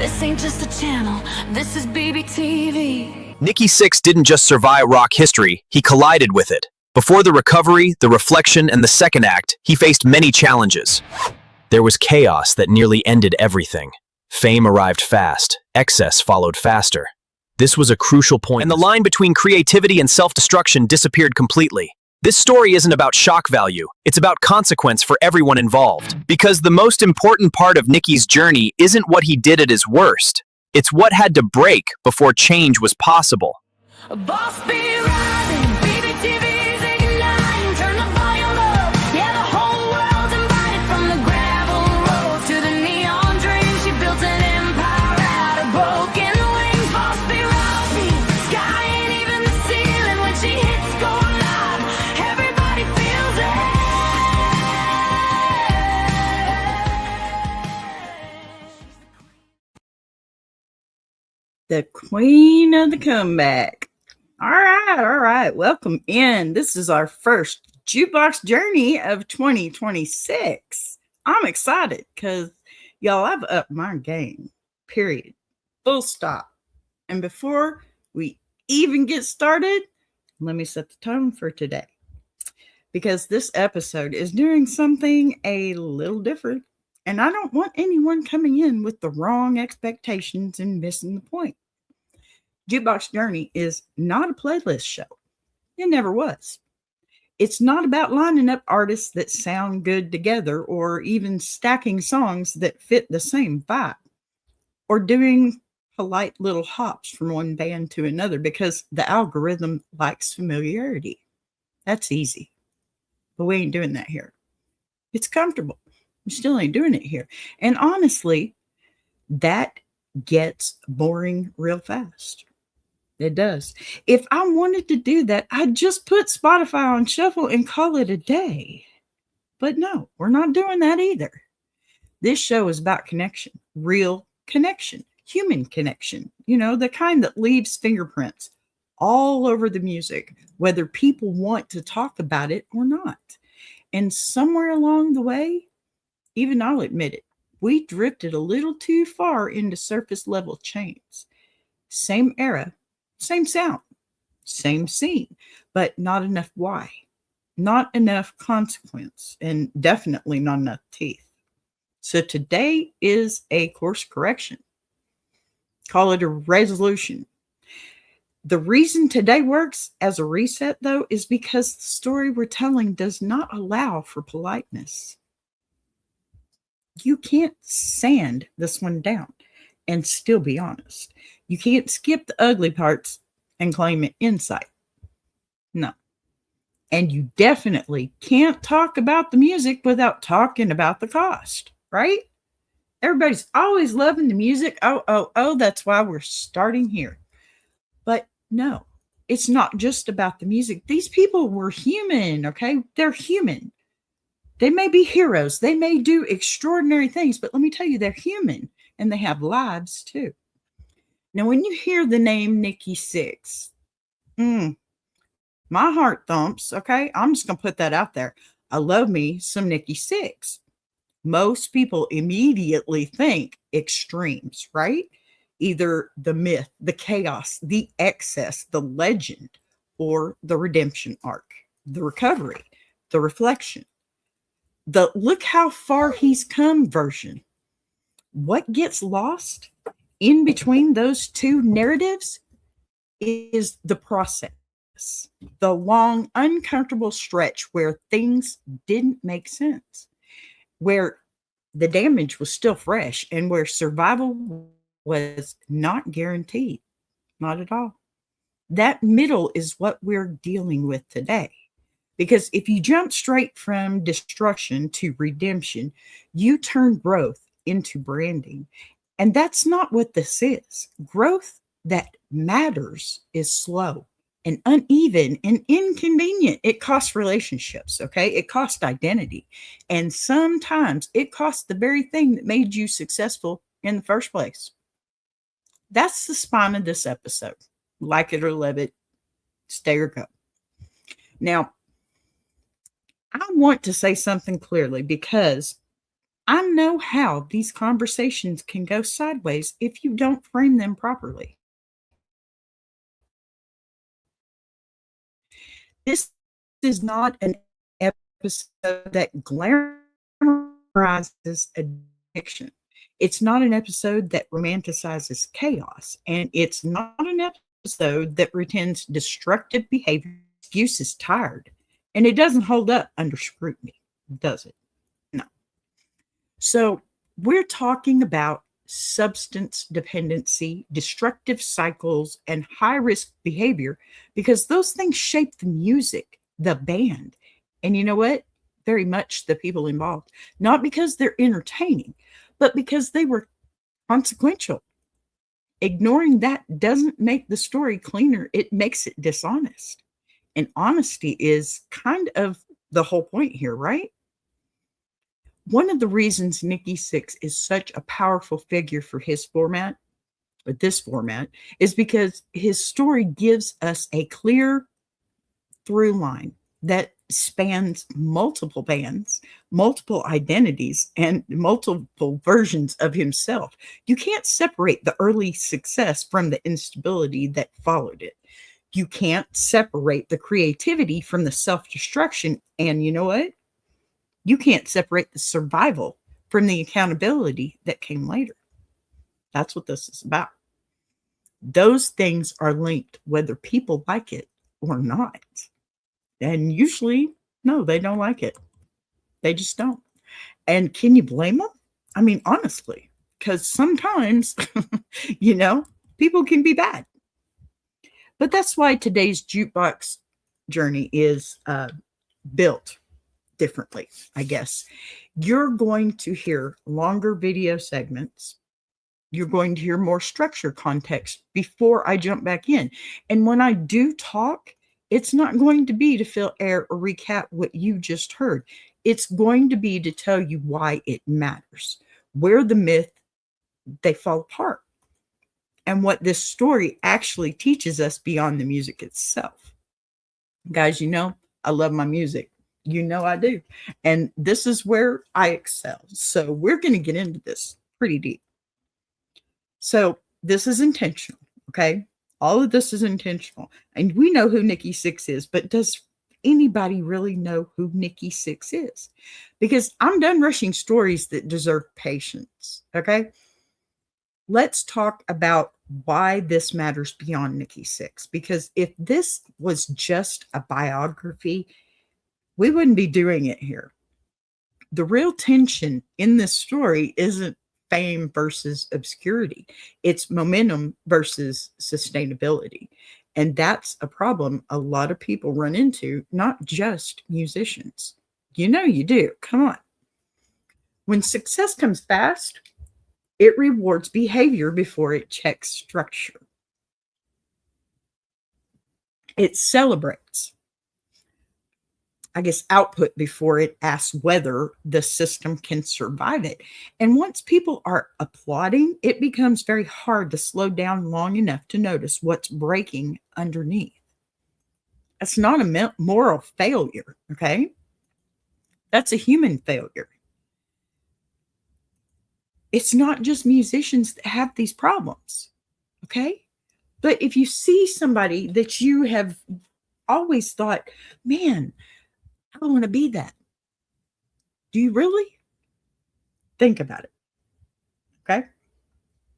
This ain't just a channel, this is BBTV. Nikki Sixx didn't just survive rock history, he collided with it. Before the recovery, the reflection, and the second act, he faced many challenges. There was chaos that nearly ended everything. Fame arrived fast, excess followed faster. This was a crucial point, and the line between creativity and self-destruction disappeared completely. This story isn't about shock value, it's about consequence for everyone involved. Because the most important part of Nikki's journey isn't what he did at his worst, it's what had to break before change was possible. Boss be rising, BBTV's igniting, turn the volume up, yeah, the whole world's invited. From the gravel road to the neon dream, she built an empire out of broken wings. Boss be rising, sky ain't even the ceiling when she hits go live, everybody feels it. The queen of the comeback. All right. Welcome in. This is our first Jukebox Journey of 2026. I'm excited because y'all, I've upped my game. Period. Full stop. And before we even get started, let me set the tone for today. Because this episode is doing something a little different. And I don't want anyone coming in with the wrong expectations and missing the point. Jukebox Journey is not a playlist show. It never was. It's not about lining up artists that sound good together or even stacking songs that fit the same vibe or doing polite little hops from one band to another because the algorithm likes familiarity. That's easy. But we ain't doing that here. It's comfortable. We still ain't doing it here. And honestly, that gets boring real fast. It does. If I wanted to do that, I'd just put Spotify on shuffle and call it a day. But no, we're not doing that either. This show is about connection, real connection, human connection, the kind that leaves fingerprints all over the music, whether people want to talk about it or not. And somewhere along the way, even I'll admit it, we drifted a little too far into surface level chains. Same era, same sound, same scene, but not enough why, not enough consequence, and definitely not enough teeth. So today is a course correction. Call it a resolution. The reason today works as a reset, though, is because the story we're telling does not allow for politeness. You can't sand this one down and still be honest. You can't skip the ugly parts and claim it insight. No. And you definitely can't talk about the music without talking about the cost, right? Everybody's always loving the music. Oh, that's why we're starting here. But no, it's not just about the music. These people were human, okay? They're human. They may be heroes. They may do extraordinary things, but let me tell you, they're human and they have lives too. Now, when you hear the name Nikki Sixx, my heart thumps, okay? I'm just going to put that out there. I love me some Nikki Sixx. Most people immediately think extremes, right? Either the myth, the chaos, the excess, the legend, or the redemption arc, the recovery, the reflection, the look how far he's come version. What gets lost in between those two narratives is the process, the long, uncomfortable stretch where things didn't make sense, where the damage was still fresh, and where survival was not guaranteed. Not at all. That middle is what we're dealing with today. Because if you jump straight from destruction to redemption, you turn growth into branding. And that's not what this is. Growth that matters is slow and uneven and inconvenient. It costs relationships, okay? It costs identity. And sometimes it costs the very thing that made you successful in the first place. That's the spine of this episode. Like it or love it, stay or go. Now, I want to say something clearly because I know how these conversations can go sideways if you don't frame them properly. This is not an episode that glamorizes addiction. It's not an episode that romanticizes chaos. And it's not an episode that pretends destructive behavior. Excuse is tired. And it doesn't hold up under scrutiny, does it? No. So we're talking about substance dependency, destructive cycles, and high risk behavior because those things shape the music, the band, and you know what? Very much the people involved. Not because they're entertaining, but because they were consequential. Ignoring that doesn't make the story cleaner, it makes it dishonest. And honesty is kind of the whole point here, right? One of the reasons Nikki Sixx is such a powerful figure for his format, or this format, is because his story gives us a clear through line that spans multiple bands, multiple identities, and multiple versions of himself. You can't separate the early success from the instability that followed it. You can't separate the creativity from the self-destruction. And you know what? You can't separate the survival from the accountability that came later. That's what this is about. Those things are linked, whether people like it or not. And usually, no, they don't like it. They just don't. And can you blame them? I mean, honestly, because sometimes, people can be bad. But that's why today's Jukebox Journey is built differently, I guess. You're going to hear longer video segments. You're going to hear more structure context before I jump back in. And when I do talk, it's not going to be to fill air or recap what you just heard. It's going to be to tell you why it matters, where the myth, they fall apart, and what this story actually teaches us beyond the music itself. Guys, I love my music. I do. And this is where I excel. So we're going to get into this pretty deep. So this is intentional, okay? All of this is intentional. And we know who Nikki Sixx is, but does anybody really know who Nikki Sixx is? Because I'm done rushing stories that deserve patience, okay? Let's talk about why this matters beyond Nikki Sixx. Because if this was just a biography, we wouldn't be doing it here. The real tension in this story isn't fame versus obscurity. It's momentum versus sustainability. And that's a problem a lot of people run into, not just musicians. You do. Come on. When success comes fast, it rewards behavior before it checks structure. It celebrates, output before it asks whether the system can survive it. And once people are applauding, it becomes very hard to slow down long enough to notice what's breaking underneath. That's not a moral failure, okay? That's a human failure. It's not just musicians that have these problems, okay? But if you see somebody that you have always thought, man, I want to be that. Do you really? Think about it. Okay?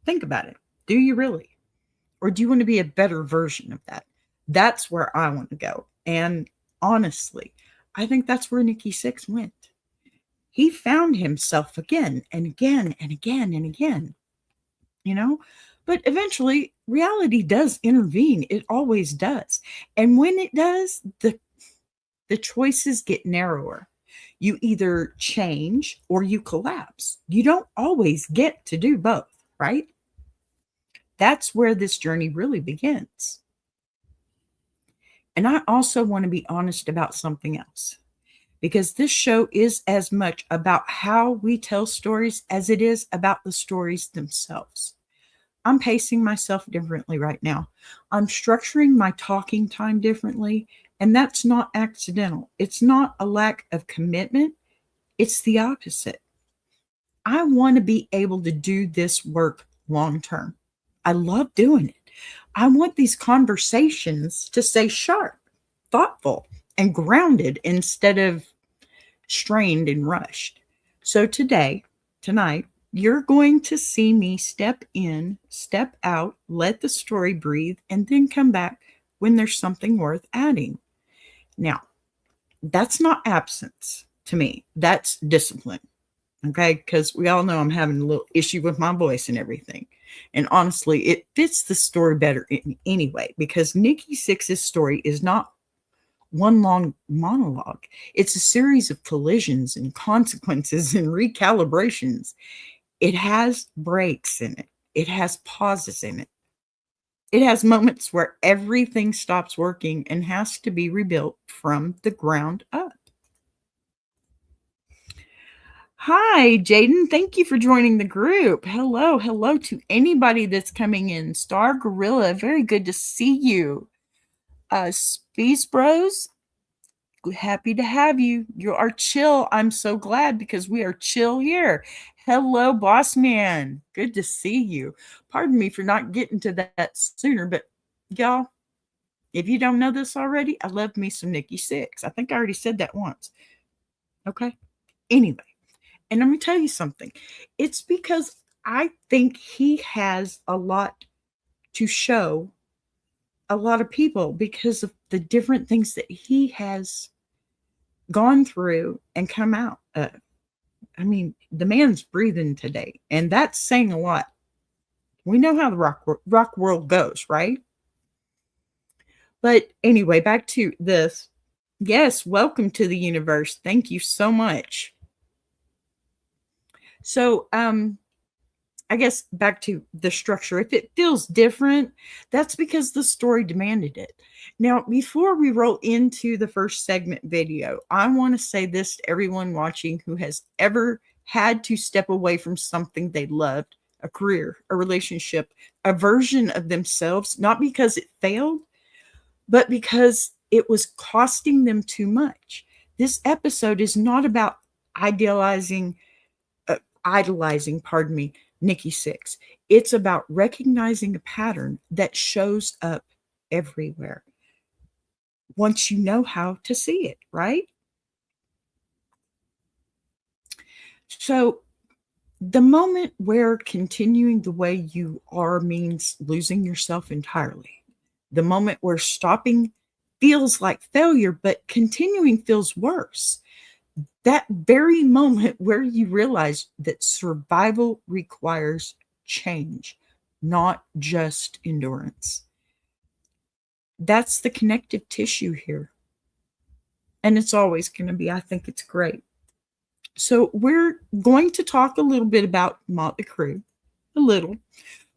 Think about it. Do you really? Or do you want to be a better version of that? That's where I want to go. And honestly, I think that's where Nikki Sixx went. He found himself again and again and again and again, But eventually, reality does intervene. It always does. And when it does, the choices get narrower. You either change or you collapse. You don't always get to do both, right? That's where this journey really begins. And I also want to be honest about something else, because this show is as much about how we tell stories as it is about the stories themselves. I'm pacing myself differently right now. I'm structuring my talking time differently, and that's not accidental. It's not a lack of commitment. It's the opposite. I want to be able to do this work long term. I love doing it. I want these conversations to stay sharp, thoughtful, and grounded instead of strained and rushed. So tonight, you're going to see me step in, step out, let the story breathe, and then come back when there's something worth adding. Now, that's not absence to me. That's discipline. Okay. Because we all know I'm having a little issue with my voice and everything. And honestly, it fits the story better anyway, because Nikki Sixx's story is not one long monologue. It's a series of collisions and consequences and recalibrations. It has breaks in it. It has pauses in it. It has moments where everything stops working and has to be rebuilt from the ground up. Hi, Jaden. Thank you for joining the group. Hello to anybody that's coming in. Star Gorilla, very good to see you. Speeds Bros, happy to have you. You are chill. I'm so glad because we are chill here. Hello, Boss Man. Good to see you. Pardon me for not getting to that sooner, but y'all, if you don't know this already, I love me some Nikki Sixx. I think I already said that once. Okay. Anyway, and let me tell you something. It's because I think he has a lot to show a lot of people because of the different things that he has gone through and come out of. I mean, the man's breathing today, and that's saying a lot. We know how the rock world goes, right? But anyway, back to this. Yes, welcome to the universe. Thank you so much. So, I guess back to the structure. If it feels different, that's because the story demanded it. Now, before we roll into the first segment video, I want to say this to everyone watching who has ever had to step away from something they loved, a career, a relationship, a version of themselves, not because it failed, but because it was costing them too much. This episode is not about idolizing, Nikki Sixx. It's about recognizing a pattern that shows up everywhere once you know how to see it, right? So the moment where continuing the way you are means losing yourself entirely, the moment where stopping feels like failure, but continuing feels worse, that very moment where you realize that survival requires change, not just endurance. That's the connective tissue here. And it's always going to be. I think it's great. So we're going to talk a little bit about Mötley Crüe, a little.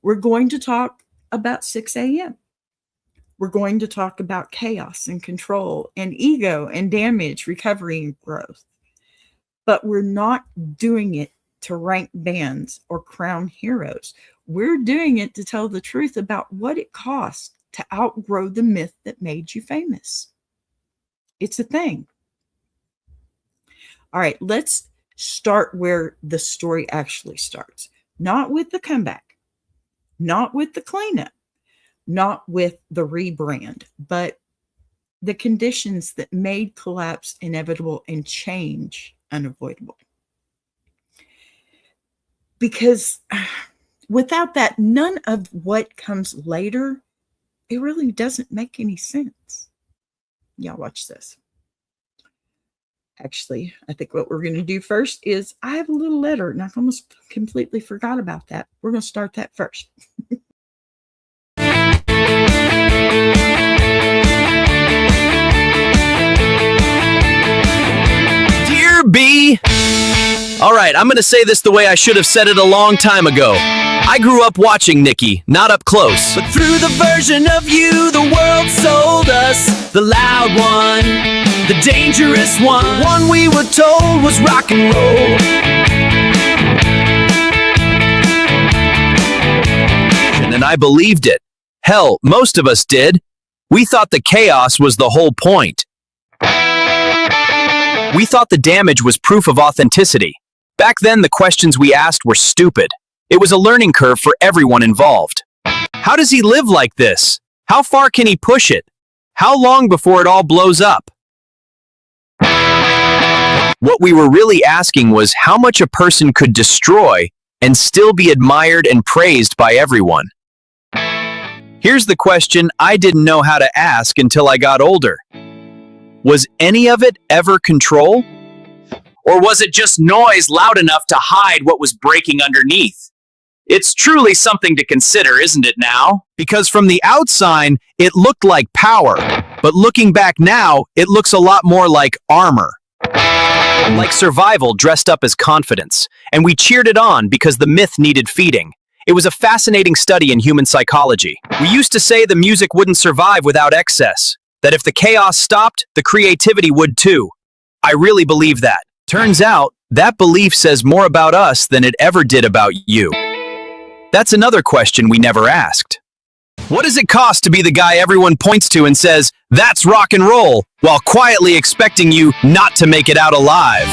We're going to talk about 6 a.m. We're going to talk about chaos and control and ego and damage, recovery and growth. But we're not doing it to rank bands or crown heroes. We're doing it to tell the truth about what it costs to outgrow the myth that made you famous. It's a thing. All right, let's start where the story actually starts. Not with the comeback, not with the cleanup, not with the rebrand, but the conditions that made collapse inevitable and change unavoidable. Because without that, none of what comes later, it really doesn't make any sense. Y'all watch this. Actually, I think what we're going to do first is I have a little letter, and I almost completely forgot about that. We're going to start that first. Dear B. All right, I'm going to say this the way I should have said it a long time ago. I grew up watching Nikki, not up close. But through the version of you the world sold us, the loud one, the dangerous one, the one we were told was rock and roll. And I believed it. Hell, most of us did. We thought the chaos was the whole point. We thought the damage was proof of authenticity. Back then, the questions we asked were stupid. It was a learning curve for everyone involved. How does he live like this? How far can he push it? How long before it all blows up? What we were really asking was how much a person could destroy and still be admired and praised by everyone. Here's the question I didn't know how to ask until I got older. Was any of it ever control? Or was it just noise loud enough to hide what was breaking underneath? It's truly something to consider, isn't it now? Because from the outside, it looked like power, but looking back now, it looks a lot more like armor. Like survival dressed up as confidence, and we cheered it on because the myth needed feeding. It was a fascinating study in human psychology. We used to say the music wouldn't survive without excess, that if the chaos stopped, the creativity would too. I really believe that. Turns out, that belief says more about us than it ever did about you. That's another question we never asked. What does it cost to be the guy everyone points to and says, "That's rock and roll," while quietly expecting you not to make it out alive?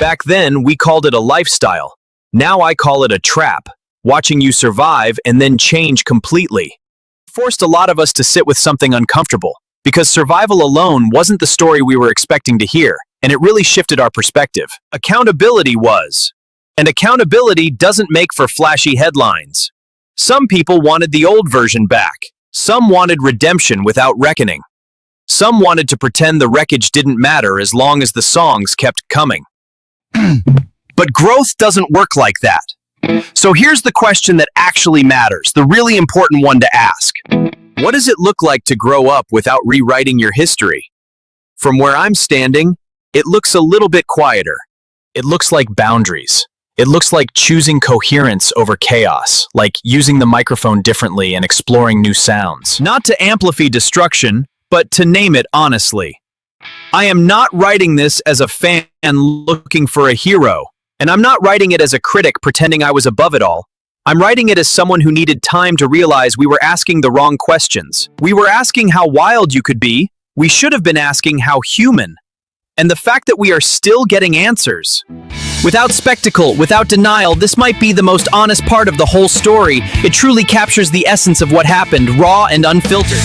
Back then, we called it a lifestyle. Now I call it a trap, watching you survive and then change completely. It forced a lot of us to sit with something uncomfortable, because survival alone wasn't the story we were expecting to hear, and it really shifted our perspective. Accountability was. And accountability doesn't make for flashy headlines. Some people wanted the old version back. Some wanted redemption without reckoning. Some wanted to pretend the wreckage didn't matter as long as the songs kept coming. But growth doesn't work like that. So here's the question that actually matters, the really important one to ask. What does it look like to grow up without rewriting your history? From where I'm standing, it looks a little bit quieter. It looks like boundaries. It looks like choosing coherence over chaos, like using the microphone differently and exploring new sounds. Not to amplify destruction, but to name it honestly. I am not writing this as a fan looking for a hero, and I'm not writing it as a critic pretending I was above it all. I'm writing it as someone who needed time to realize we were asking the wrong questions. We were asking how wild you could be. We should have been asking how human. And the fact that we are still getting answers. Without spectacle, without denial, this might be the most honest part of the whole story. It truly captures the essence of what happened, raw and unfiltered.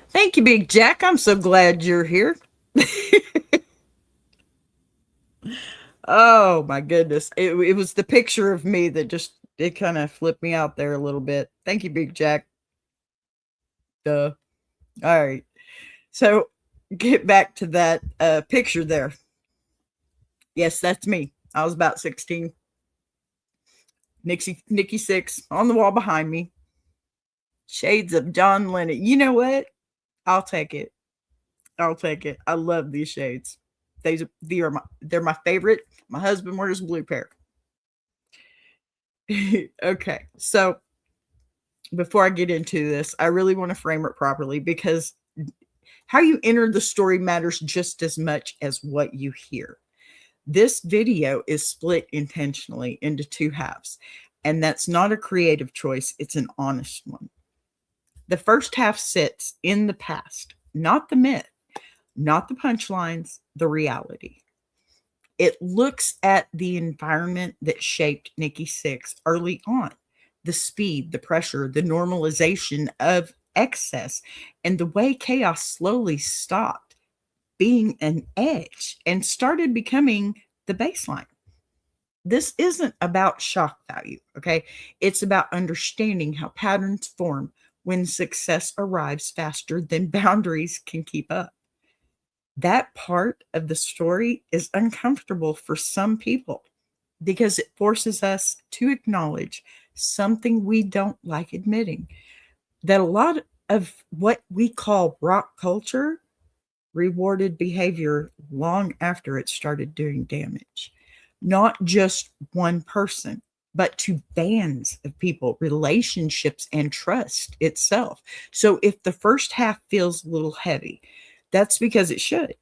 Thank you, Big Jack. I'm so glad you're here. Oh my goodness. It was the picture of me that just, it kind of flipped me out there a little bit. Thank you, Big Jack. Duh. All right. So get back to that picture there. Yes, that's me. I was about 16. Nikki Sixx on the wall behind me. Shades of John Lennon. You know what? I'll take it. I'll take it. I love these shades. They're my favorite. My husband wears a blue pair. Okay, so before I get into this, I really want to frame it properly because how you enter the story matters just as much as what you hear. This video is split intentionally into two halves, and that's not a creative choice. It's an honest one. The first half sits in the past, not the myth, not the punchlines, the reality. It looks at the environment that shaped Nikki Sixx early on, the speed, the pressure, the normalization of excess, and the way chaos slowly stopped being an edge and started becoming the baseline. This isn't about shock value, okay? It's about understanding how patterns form when success arrives faster than boundaries can keep up. That part of the story is uncomfortable for some people because it forces us to acknowledge something we don't like admitting, that a lot of what we call rock culture rewarded behavior long after it started doing damage. Not just one person, but to bands of people, relationships, and trust itself. So if the first half feels a little heavy, that's because it should.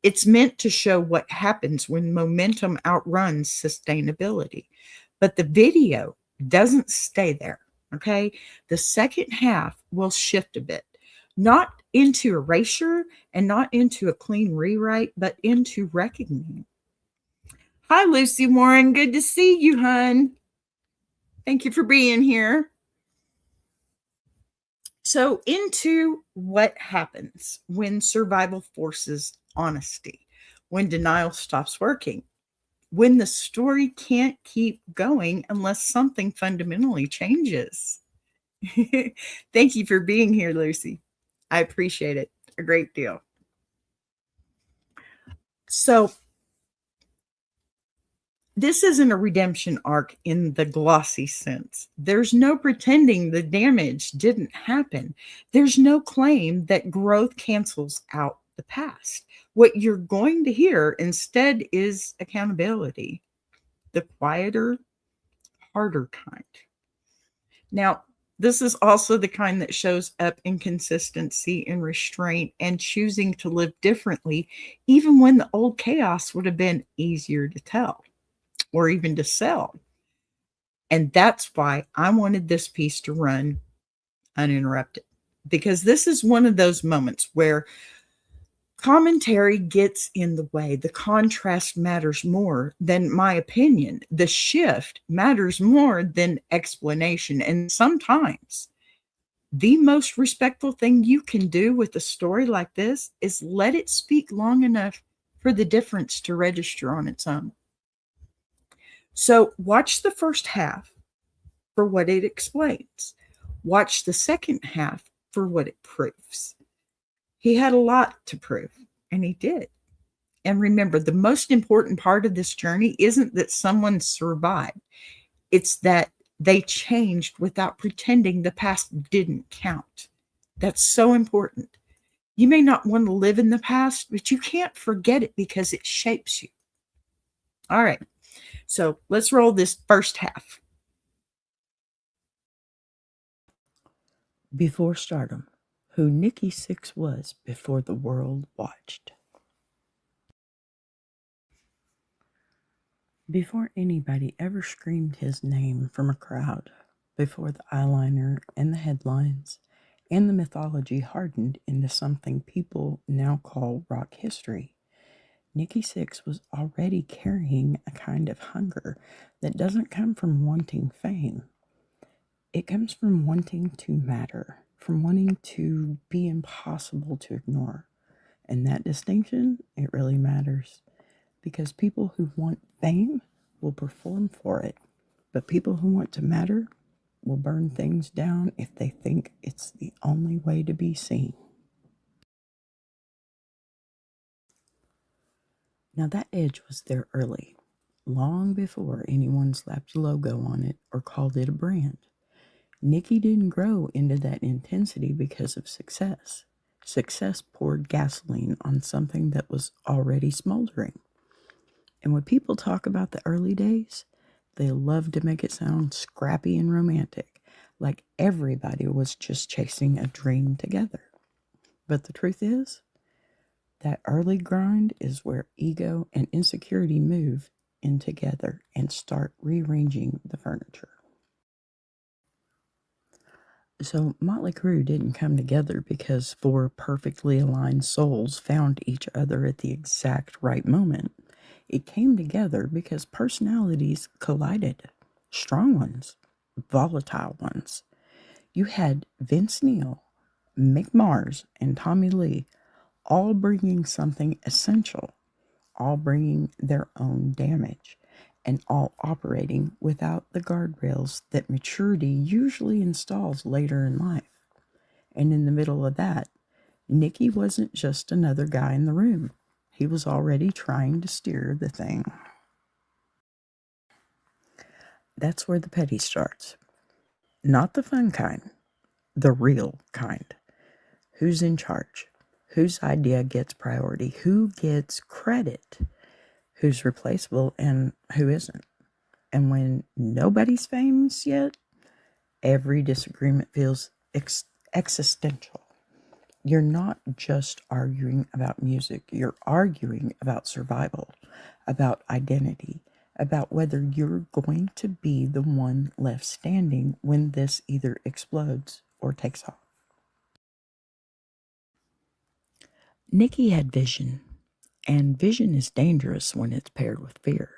It's meant to show what happens when momentum outruns sustainability. But the video doesn't stay there. Okay. The second half will shift a bit, not into erasure and not into a clean rewrite, but into reckoning. Hi, Lucy Warren. Good to see you, hun. Thank you for being here. So, into what happens when survival forces honesty, when denial stops working, when the story can't keep going unless something fundamentally changes. Thank you for being here, Lucy. I appreciate it a great deal. So, this isn't a redemption arc in the glossy sense. There's no pretending the damage didn't happen. There's no claim that growth cancels out the past. What you're going to hear instead is accountability, the quieter, harder kind. Now, this is also the kind that shows up in consistency and restraint and choosing to live differently, even when the old chaos would have been easier to tell or even to sell. And that's why I wanted this piece to run uninterrupted, because this is one of those moments where commentary gets in the way. The contrast matters more than my opinion. The shift matters more than explanation. And sometimes the most respectful thing you can do with a story like this is let it speak long enough for the difference to register on its own. So watch the first half for what it explains. Watch the second half for what it proves. He had a lot to prove, and he did. And remember, the most important part of this journey isn't that someone survived. It's that they changed without pretending the past didn't count. That's so important. You may not want to live in the past, but you can't forget it because it shapes you. All right. So let's roll this first half. Before stardom, who Nikki Sixx was before the world watched. Before anybody ever screamed his name from a crowd, before the eyeliner and the headlines and the mythology hardened into something people now call rock history, Nikki Sixx was already carrying a kind of hunger that doesn't come from wanting fame. It comes from wanting to matter, from wanting to be impossible to ignore. And that distinction, it really matters, because people who want fame will perform for it, but people who want to matter will burn things down if they think it's the only way to be seen. Now that edge was there early, long before anyone slapped a logo on it or called it a brand. Nikki didn't grow into that intensity because of success. Success poured gasoline on something that was already smoldering. And when people talk about the early days, they love to make it sound scrappy and romantic, like everybody was just chasing a dream together. But the truth is, that early grind is where ego and insecurity move in together and start rearranging the furniture. So Mötley Crüe didn't come together because four perfectly aligned souls found each other at the exact right moment. It came together because personalities collided. Strong ones, volatile ones. You had Vince Neil, Mick Mars, and Tommy Lee all bringing something essential, all bringing their own damage, and all operating without the guardrails that maturity usually installs later in life. And in the middle of that, Nikki wasn't just another guy in the room. He was already trying to steer the thing. That's where the petty starts. Not the fun kind, the real kind. Who's in charge? Whose idea gets priority? Who gets credit? Who's replaceable and who isn't? And when nobody's famous yet, every disagreement feels existential. You're not just arguing about music, you're arguing about survival, about identity, about whether you're going to be the one left standing when this either explodes or takes off. Nikki had vision, and vision is dangerous when it's paired with fear.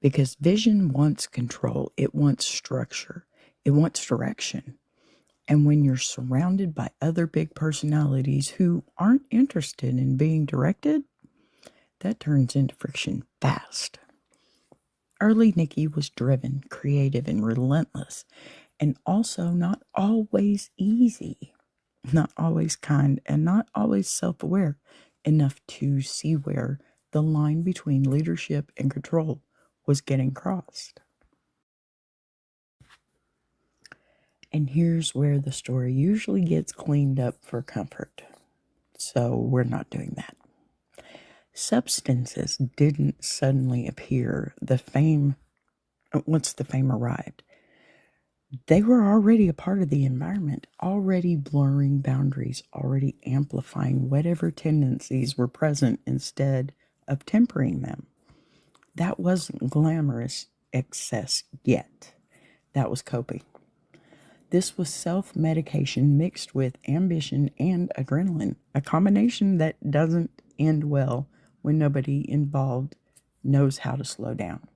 Because vision wants control, it wants structure, it wants direction. And when you're surrounded by other big personalities who aren't interested in being directed, that turns into friction fast. Early Nikki was driven, creative, and relentless, and also not always easy, not always kind, and not always self aware enough to see where the line between leadership and control was getting crossed. And here's where the story usually gets cleaned up for comfort. So we're not doing that. Substances didn't suddenly appear once the fame arrived. They were already a part of the environment, already blurring boundaries, already amplifying whatever tendencies were present instead of tempering them. That wasn't glamorous excess yet. That was coping. This was self-medication mixed with ambition and adrenaline, a combination that doesn't end well when nobody involved knows how to slow down.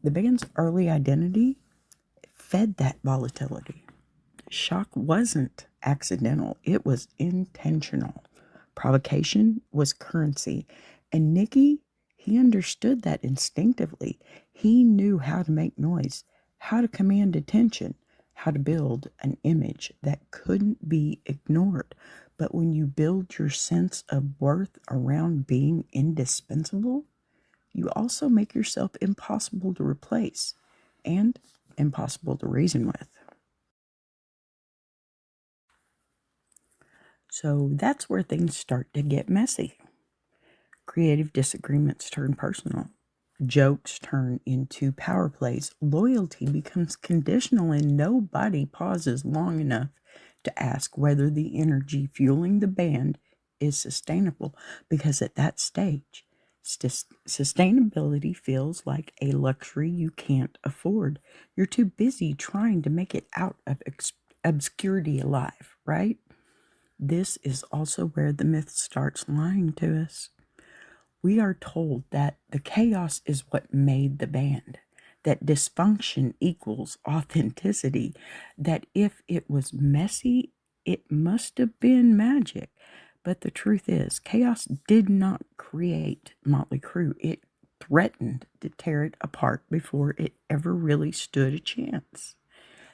The band's early identity fed that volatility. Shock wasn't accidental, it was intentional. Provocation was currency. And Nikki, he understood that instinctively. He knew how to make noise, how to command attention, how to build an image that couldn't be ignored. But when you build your sense of worth around being indispensable, you also make yourself impossible to replace and impossible to reason with. So that's where things start to get messy. Creative disagreements turn personal. Jokes turn into power plays. Loyalty becomes conditional, and nobody pauses long enough to ask whether the energy fueling the band is sustainable, because at that stage, sustainability feels like a luxury you can't afford. You're too busy trying to make it out of obscurity alive, right? This is also where the myth starts lying to us. We are told that the chaos is what made the band, that dysfunction equals authenticity, that if it was messy, it must have been magic. But the truth is, chaos did not create Mötley Crüe. It threatened to tear it apart before it ever really stood a chance.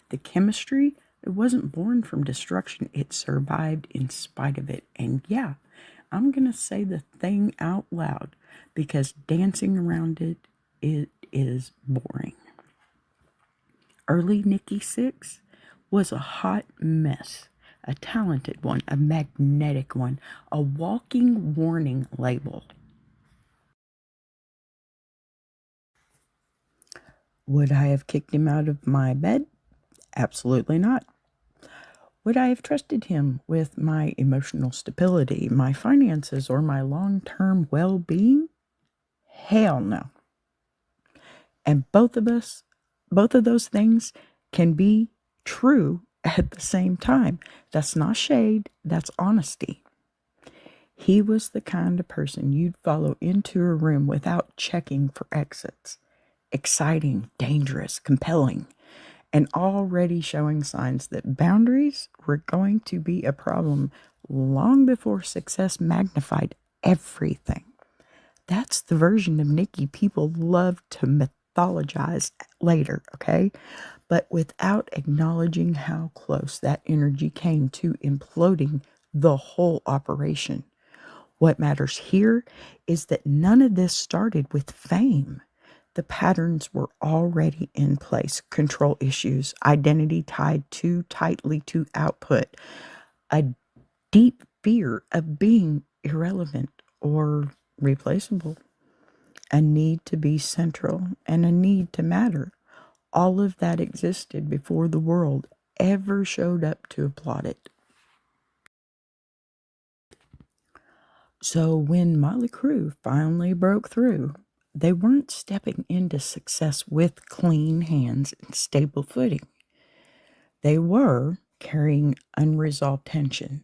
The chemistry, it wasn't born from destruction. It survived in spite of it. And yeah, I'm going to say the thing out loud because dancing around it is boring. Early Nikki Sixx was a hot mess, a talented one, a magnetic one, a walking warning label. Would I have kicked him out of my bed? Absolutely not. Would I have trusted him with my emotional stability, my finances, or my long-term well-being? Hell no. And both of those things can be true at the same time. That's not shade, that's honesty. He was the kind of person you'd follow into a room without checking for exits. Exciting, dangerous, compelling, and already showing signs that boundaries were going to be a problem long before success magnified everything. That's the version of Nikki people love to mythologize later, okay? But without acknowledging how close that energy came to imploding the whole operation. What matters here is that none of this started with fame. The patterns were already in place. Control issues, identity tied too tightly to output, a deep fear of being irrelevant or replaceable, a need to be central, and a need to matter. All of that existed before the world ever showed up to applaud it. So when Mötley Crüe finally broke through, they weren't stepping into success with clean hands and stable footing. They were carrying unresolved tension,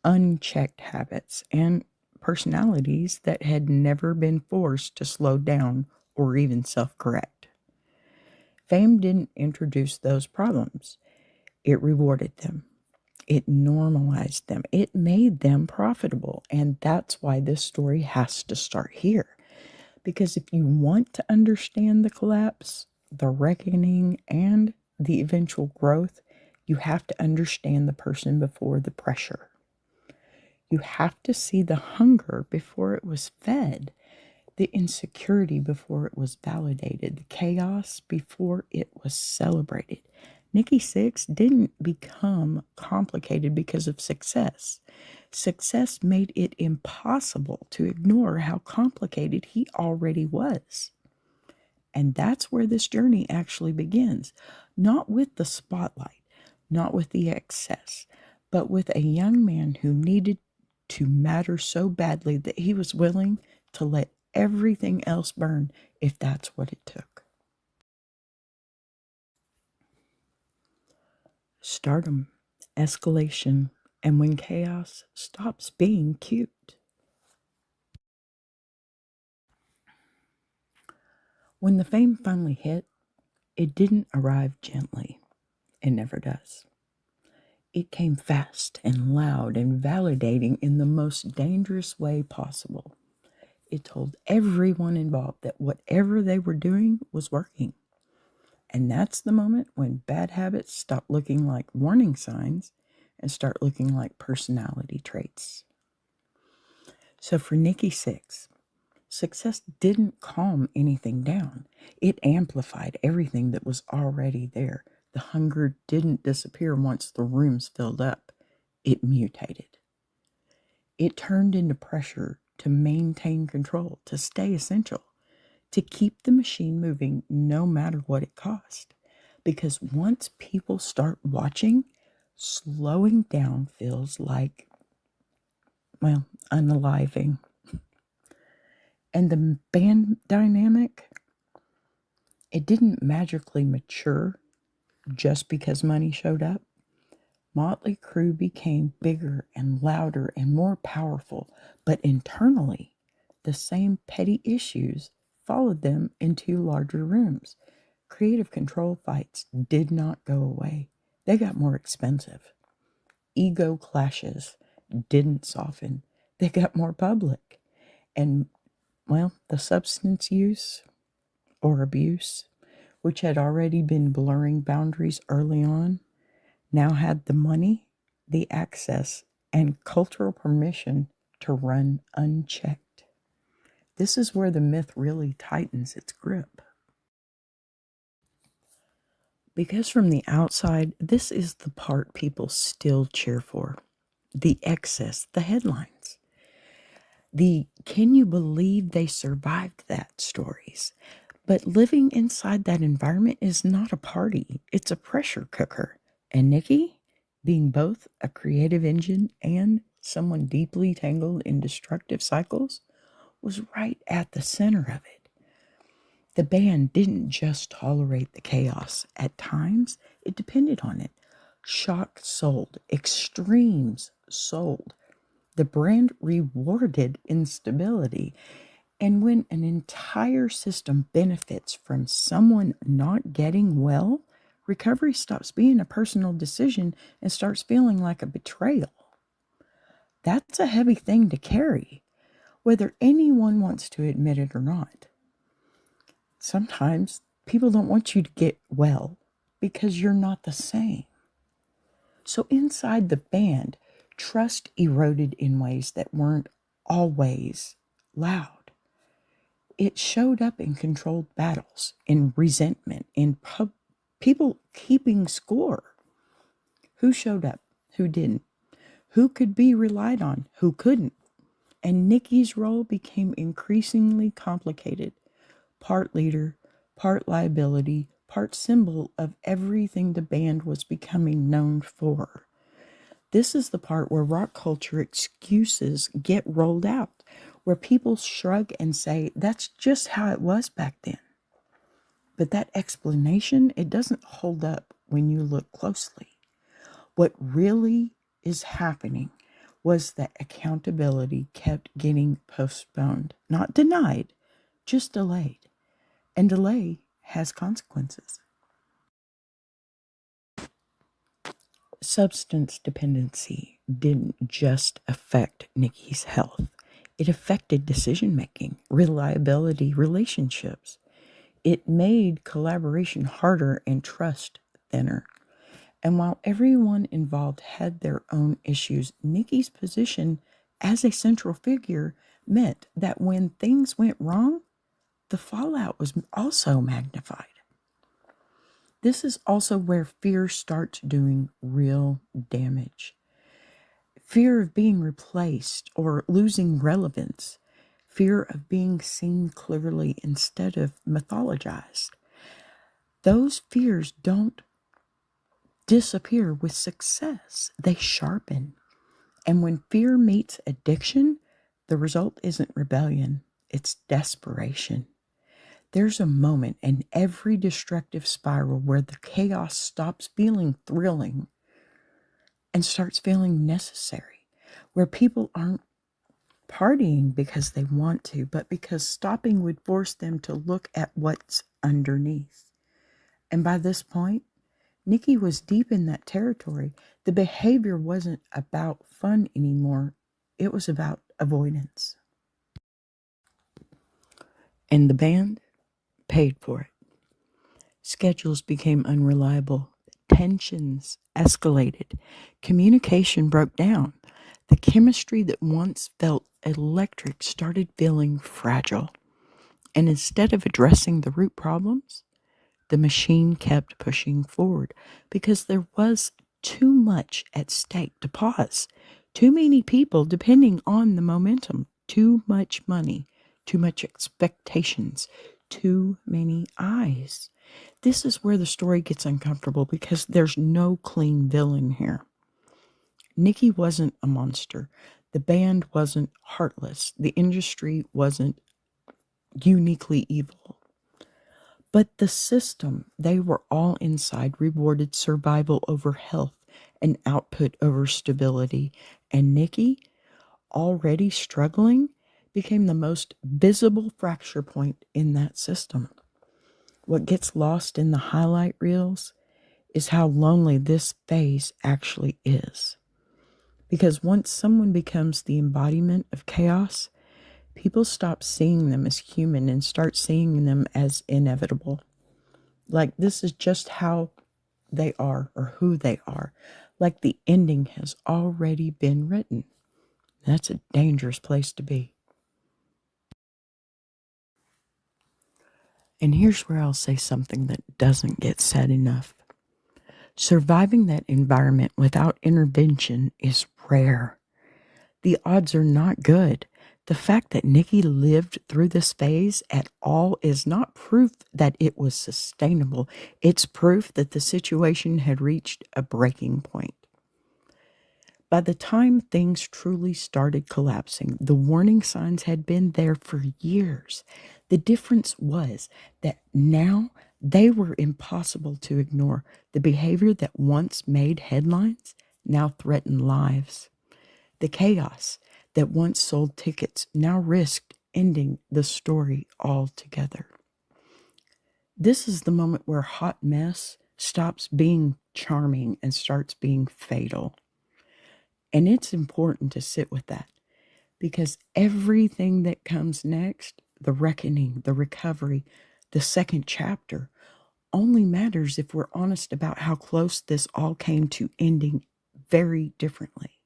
unchecked habits, and personalities that had never been forced to slow down or even self-correct. Fame didn't introduce those problems. It rewarded them. It normalized them. It made them profitable. And that's why this story has to start here. Because if you want to understand the collapse, the reckoning, and the eventual growth, you have to understand the person before the pressure. You have to see the hunger before it was fed, the insecurity before it was validated, the chaos before it was celebrated. Nikki Sixx didn't become complicated because of success. Success made it impossible to ignore how complicated he already was. And that's where this journey actually begins. Not with the spotlight, not with the excess, but with a young man who needed to matter so badly that he was willing to let everything else burn if that's what it took. Stardom, escalation, and when chaos stops being cute. When the fame finally hit, it didn't arrive gently. It never does. It came fast and loud and validating in the most dangerous way possible. It told everyone involved that whatever they were doing was working. And that's the moment when bad habits stop looking like warning signs and start looking like personality traits. So for Nikki Sixx, success didn't calm anything down. It amplified everything that was already there. The hunger didn't disappear once the rooms filled up. It mutated. It turned into pressure to maintain control, to stay essential, to keep the machine moving no matter what it cost. Because once people start watching, slowing down feels like, well, unaliving. And the band dynamic, it didn't magically mature just because money showed up. Mötley Crüe became bigger and louder and more powerful, but internally, the same petty issues followed them into larger rooms. Creative control fights did not go away. They got more expensive. Ego clashes didn't soften. They got more public. And, well, the substance use or abuse, which had already been blurring boundaries early on, now had the money, the access, and cultural permission to run unchecked. This is where the myth really tightens its grip. Because from the outside, this is the part people still cheer for. The excess, the headlines. The can you believe they survived that stories. But living inside that environment is not a party, it's a pressure cooker. And Nikki, being both a creative engine and someone deeply tangled in destructive cycles, was right at the center of it. The band didn't just tolerate the chaos. At times, it depended on it. Shock sold. Extremes sold. The brand rewarded instability. And when an entire system benefits from someone not getting well, recovery stops being a personal decision and starts feeling like a betrayal. That's a heavy thing to carry, whether anyone wants to admit it or not. Sometimes people don't want you to get well because you're not the same. So inside the band, trust eroded in ways that weren't always loud. It showed up in controlled battles, in resentment, in people keeping score. Who showed up? Who didn't? Who could be relied on? Who couldn't? And Nikki's role became increasingly complicated. Part leader, part liability, part symbol of everything the band was becoming known for. This is the part where rock culture excuses get rolled out, where people shrug and say, that's just how it was back then. But that explanation, it doesn't hold up when you look closely. What really is happening was that accountability kept getting postponed, not denied, just delayed. And delay has consequences. Substance dependency didn't just affect Nikki's health. It affected decision making, reliability, relationships. It made collaboration harder and trust thinner. And while everyone involved had their own issues, Nikki's position as a central figure meant that when things went wrong, the fallout was also magnified. This is also where fear starts doing real damage. Fear of being replaced or losing relevance. Fear of being seen clearly instead of mythologized. Those fears don't disappear with success. They sharpen. And when fear meets addiction, the result isn't rebellion, it's desperation. There's a moment in every destructive spiral where the chaos stops feeling thrilling and starts feeling necessary, where people aren't partying because they want to, but because stopping would force them to look at what's underneath. And by this point, Nikki was deep in that territory. The behavior wasn't about fun anymore. It was about avoidance. And the band paid for it. Schedules became unreliable. Tensions escalated. Communication broke down. The chemistry that once felt electric started feeling fragile. And instead of addressing the root problems, the machine kept pushing forward because there was too much at stake to pause. Too many people depending on the momentum. Too much money. Too much expectations. Too many eyes. This is where the story gets uncomfortable because there's no clean villain here. Nikki wasn't a monster. The band wasn't heartless. The industry wasn't uniquely evil. But the system they were all inside rewarded survival over health and output over stability. And Nikki, already struggling, became the most visible fracture point in that system. What gets lost in the highlight reels is how lonely this phase actually is. Because once someone becomes the embodiment of chaos, people stop seeing them as human and start seeing them as inevitable. Like this is just how they are or who they are. Like the ending has already been written. That's a dangerous place to be. And here's where I'll say something that doesn't get said enough. Surviving that environment without intervention is rare. The odds are not good. The fact that Nikki lived through this phase at all is not proof that it was sustainable. It's proof that the situation had reached a breaking point. By the time things truly started collapsing, the warning signs had been there for years. The difference was that now they were impossible to ignore. The behavior that once made headlines now threatened lives. The chaos that once sold tickets now risked ending the story altogether. This is the moment where hot mess stops being charming and starts being fatal. And it's important to sit with that because everything that comes next, the reckoning, the recovery, the second chapter, only matters if we're honest about how close this all came to ending very differently.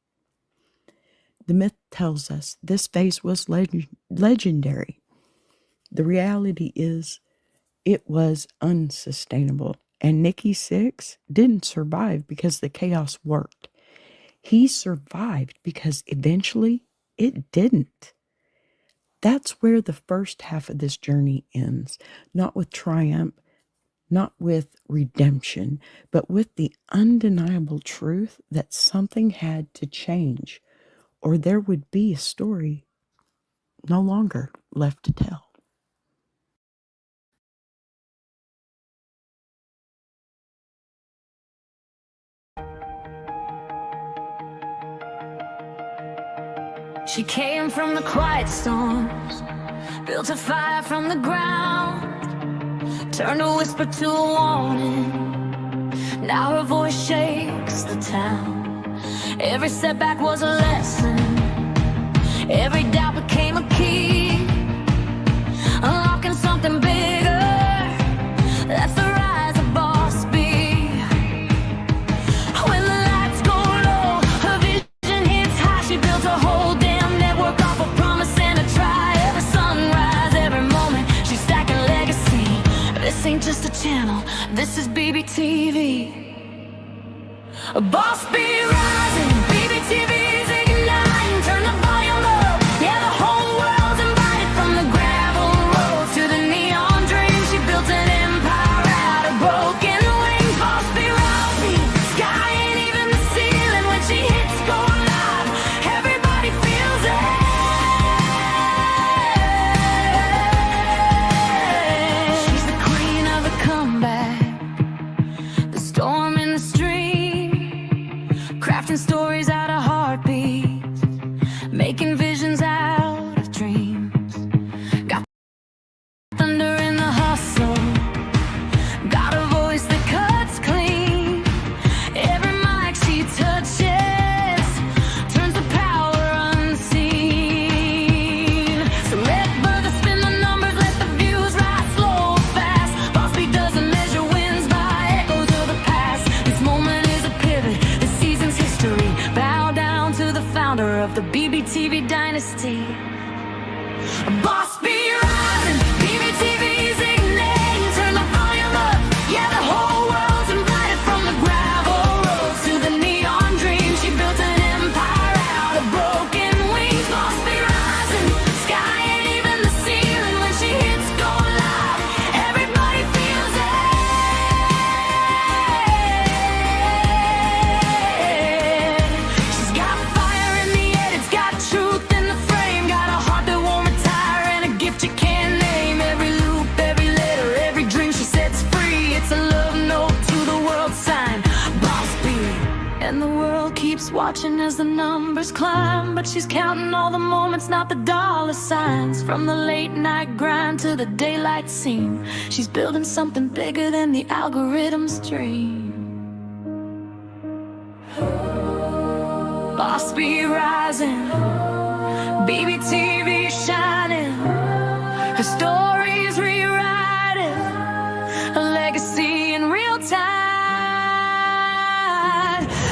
The myth tells us this phase was legendary. The reality is it was unsustainable. And Nikki Sixx didn't survive because the chaos worked. He survived because eventually it didn't. That's where the first half of this journey ends, not with triumph, not with redemption, but with the undeniable truth that something had to change, or there would be a story no longer left to tell. She came from the quiet storms, built a fire from the ground, turned a whisper to a warning. Now her voice shakes the town. Every setback was a lesson, every doubt became a key, unlocking something bigger. That's the rise of Boss B. When the lights go low, her vision hits high. She built a whole damn network off a promise and a try. Every sunrise, every moment, she's stacking legacy. This ain't just a channel, this is BBTV. Boss B rising, BBTV's igniting. Turn the volume up, yeah, the whole world's invited. From the gravel road to the neon dream, she built an empire out of broken wings. Boss B rising, sky ain't even the ceiling. When she hits go live, everybody feels it. She's the queen of the comeback, the storm in the stream, crafting stories out of heartbeats, making visions out of dreams. Got thunder in the hustle, got a voice that cuts clean. Every mic she touches turns the power unseen. So let brothers spin the numbers, let the views rise slow or fast. Boss B doesn't measure wins by echoes of the past. This moment is a pivot, this season's history. Bow down to the founder of the BBTV dynasty. Boss B rising, BBTV's igniting. Turn the volume up, yeah, the whole world's invited. From the gravel roads to the neon dream, she built an empire out of broken wings. Boss B rising, sky ain't even the ceiling. When she hits go live, everybody feels it. She's got fire in the head, it's got truth in the frame, got a heart that won't retire and a gift you can't name. Every loop, every letter, every dream she sets free, it's a love note to the world sign. Boss B. And the world keeps watching as the numbers climb, but she's counting all the moments, not the dollar signs. From the late night grind to the daylight scene, she's building something bigger than the algorithm's dream. Boss B rising, BBTV shining, her story's rewriting, a legacy in real time.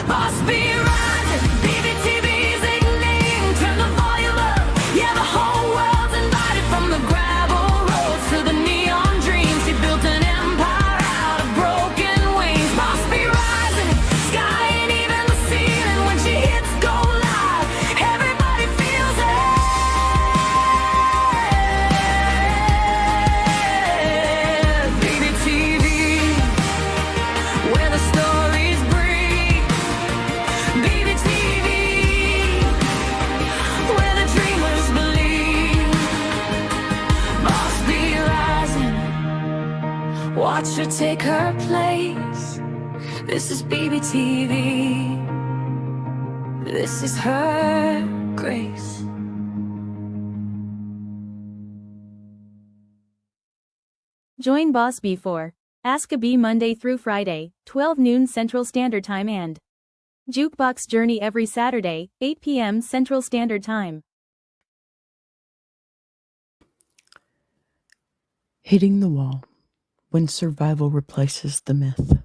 Boss B rising, BBTV's igniting. Turn the volume up, yeah, the whole world's invited. From the gravel roads to the neon dream, she built an empire out of broken wings. Boss B rising, sky ain't even the ceiling. When she hits go live, everybody feels it. BBTV, where the stories breathe. BBTV, where the dreamers believe. Boss B rising, watch her take her place. This is BBTV, this is her grace. Join Boss B for Ask a Bee Monday through Friday, 12 noon Central Standard Time and Jukebox Journey every Saturday, 8 p.m. Central Standard Time. Hitting the wall when survival replaces the myth.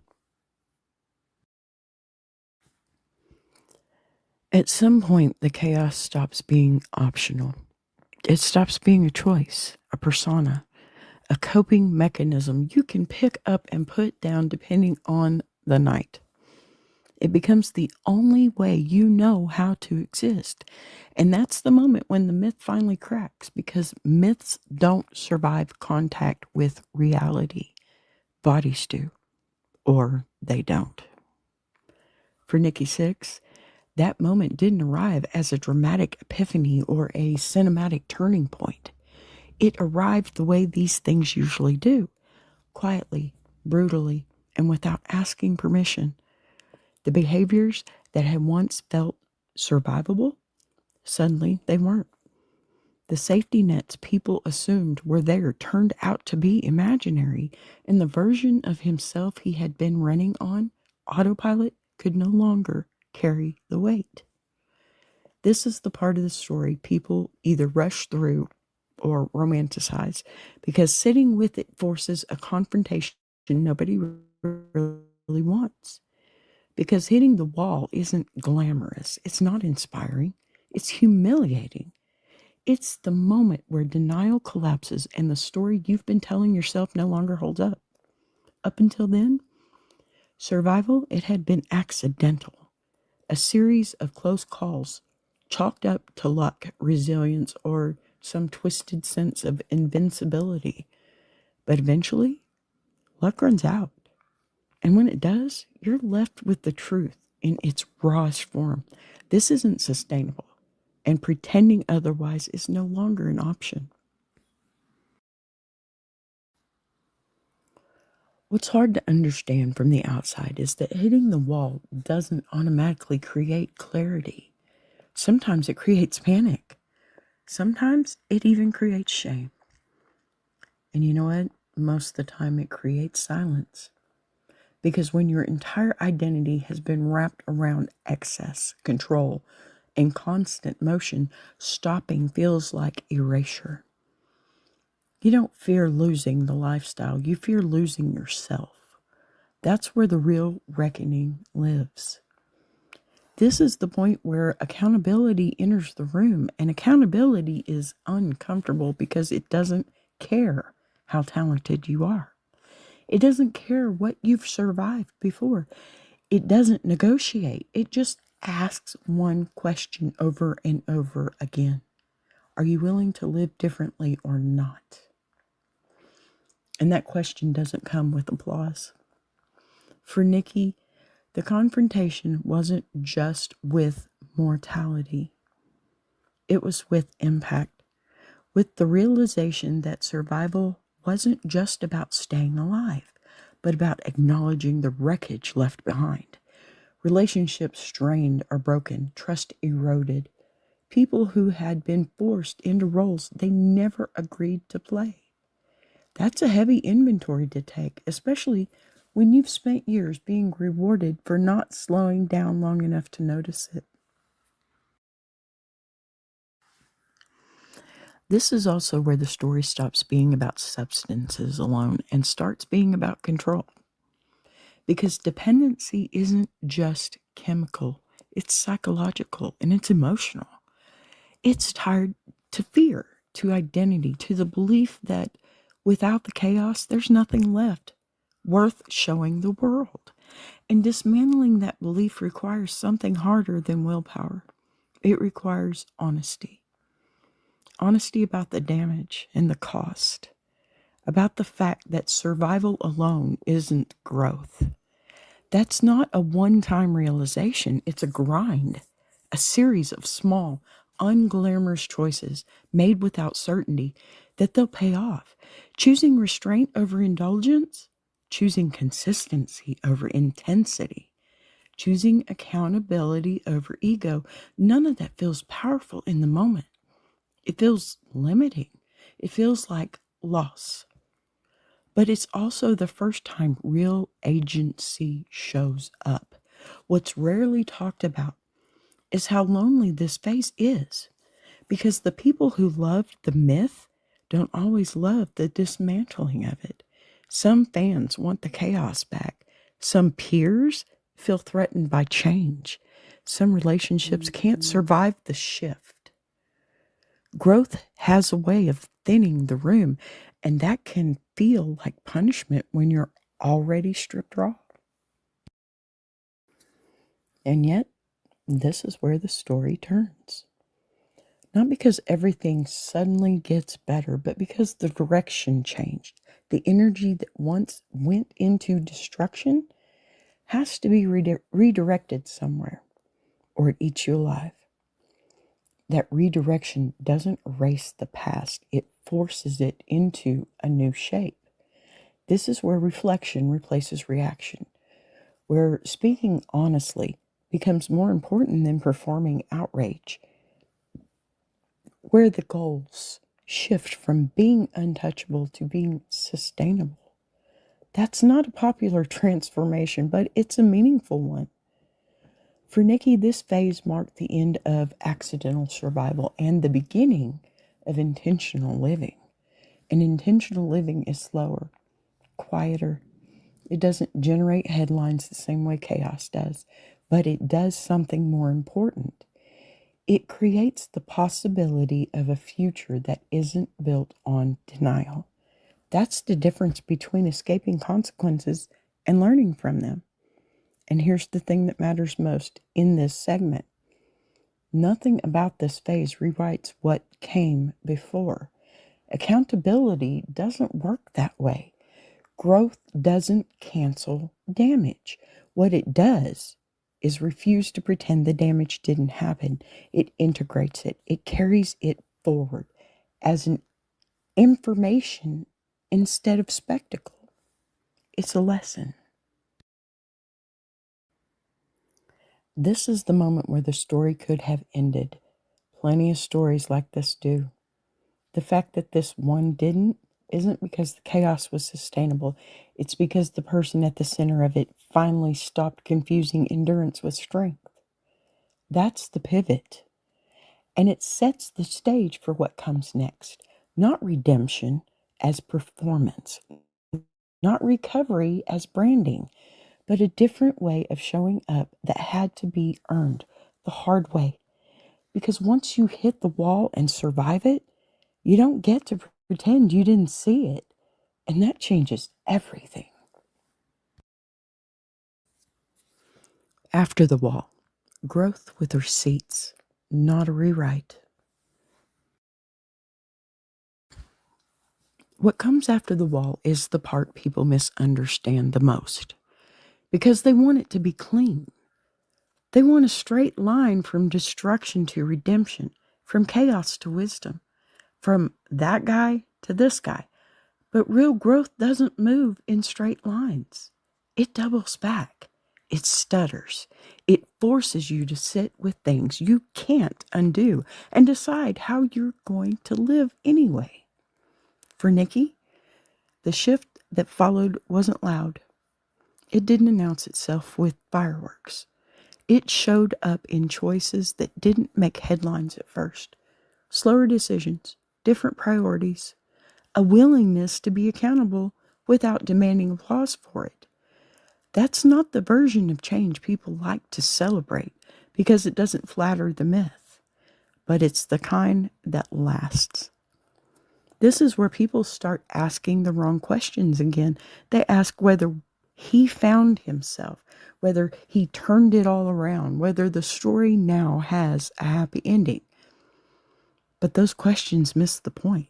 At some point, the chaos stops being optional. It stops being a choice. a persona, a coping mechanism you can pick up and put down depending on the night. It becomes the only way you know how to exist. And that's the moment when the myth finally cracks, because myths don't survive contact with reality. Bodies do, or they don't. For Nikki Sixx, that moment didn't arrive as a dramatic epiphany or a cinematic turning point. It arrived the way these things usually do, quietly, brutally, and without asking permission. The behaviors that had once felt survivable, suddenly they weren't. The safety nets people assumed were there turned out to be imaginary, and the version of himself he had been running on autopilot could no longer carry the weight. This is the part of the story people either rush through or romanticize, because sitting with it forces a confrontation nobody really wants. Because hitting the wall isn't glamorous, it's not inspiring, it's humiliating. It's the moment where denial collapses and the story you've been telling yourself no longer holds up. Up until then, survival, it had been accidental, a series of close calls chalked up to luck, resilience, or some twisted sense of invincibility. But eventually, luck runs out. And when it does, you're left with the truth in its rawest form. This isn't sustainable, and pretending otherwise is no longer an option. What's hard to understand from the outside is that hitting the wall doesn't automatically create clarity. Sometimes it creates panic. Sometimes it even creates shame. And you know what? Most of the time it creates silence. Because when your entire identity has been wrapped around excess, control, and constant motion, stopping feels like erasure. You don't fear losing the lifestyle, you fear losing yourself. That's where the real reckoning lives. This is the point where accountability enters the room, and accountability is uncomfortable because it doesn't care how talented you are. It doesn't care what you've survived before. It doesn't negotiate. It just asks one question over and over again. Are you willing to live differently or not? And that question doesn't come with applause. For Nikki, the confrontation wasn't just with mortality. It was with impact, with the realization that survival wasn't just about staying alive, but about acknowledging the wreckage left behind. Relationships strained or broken, trust eroded. People who had been forced into roles they never agreed to play. That's a heavy inventory to take, especially when you've spent years being rewarded for not slowing down long enough to notice it. This is also where the story stops being about substances alone and starts being about control. Because dependency isn't just chemical, it's psychological and it's emotional. It's tied to fear, to identity, to the belief that without the chaos, there's nothing left worth showing the world. And dismantling that belief requires something harder than willpower. It requires honesty. Honesty about the damage and the cost, about the fact that survival alone isn't growth. That's not a one-time realization, it's a grind, a series of small, unglamorous choices made without certainty that they'll pay off. Choosing restraint over indulgence, choosing consistency over intensity, choosing accountability over ego. None of that feels powerful in the moment. It feels limiting. It feels like loss. But it's also the first time real agency shows up. What's rarely talked about is how lonely this phase is, because the people who loved the myth don't always love the dismantling of it. Some fans want the chaos back. Some peers feel threatened by change. Some relationships can't survive the shift. Growth has a way of thinning the room, and that can feel like punishment when you're already stripped raw. And yet, this is where the story turns. Not because everything suddenly gets better, but because the direction changed. The energy that once went into destruction has to be redirected somewhere, or it eats you alive. That redirection doesn't erase the past, it forces it into a new shape. This is where reflection replaces reaction, where speaking honestly becomes more important than performing outrage, where the goals shift from being untouchable to being sustainable. That's not a popular transformation, but it's a meaningful one. For Nikki, this phase marked the end of accidental survival and the beginning of intentional living. And intentional living is slower, quieter. It doesn't generate headlines the same way chaos does, but it does something more important. It creates the possibility of a future that isn't built on denial. That's the difference between escaping consequences and learning from them. And here's the thing that matters most in this segment. Nothing about this phase rewrites what came before. Accountability doesn't work that way. Growth doesn't cancel damage. What it does is refuse to pretend the damage didn't happen. It integrates it. It carries it forward as an information instead of spectacle. It's a lesson. This is the moment where the story could have ended. Plenty of stories like this do. The fact that this one didn't isn't because the chaos was sustainable. It's because the person at the center of it finally stopped confusing endurance with strength. That's the pivot. And it sets the stage for what comes next. Not redemption as performance, not recovery as branding, but a different way of showing up that had to be earned the hard way. Because once you hit the wall and survive it, you don't get to pretend you didn't see it. And that changes everything. After the wall, growth with receipts, not a rewrite. What comes after the wall is the part people misunderstand the most. Because they want it to be clean. They want a straight line from destruction to redemption, from chaos to wisdom, from that guy to this guy. But real growth doesn't move in straight lines. It doubles back. It stutters. It forces you to sit with things you can't undo and decide how you're going to live anyway. For Nikki, the shift that followed wasn't loud. It didn't announce itself with fireworks. It showed up in choices that didn't make headlines at first. Slower decisions, different priorities, a willingness to be accountable without demanding applause for it. That's not the version of change people like to celebrate because it doesn't flatter the myth, but it's the kind that lasts. This is where people start asking the wrong questions again. They ask whether he found himself, whether he turned it all around, whether the story now has a happy ending. But those questions miss the point.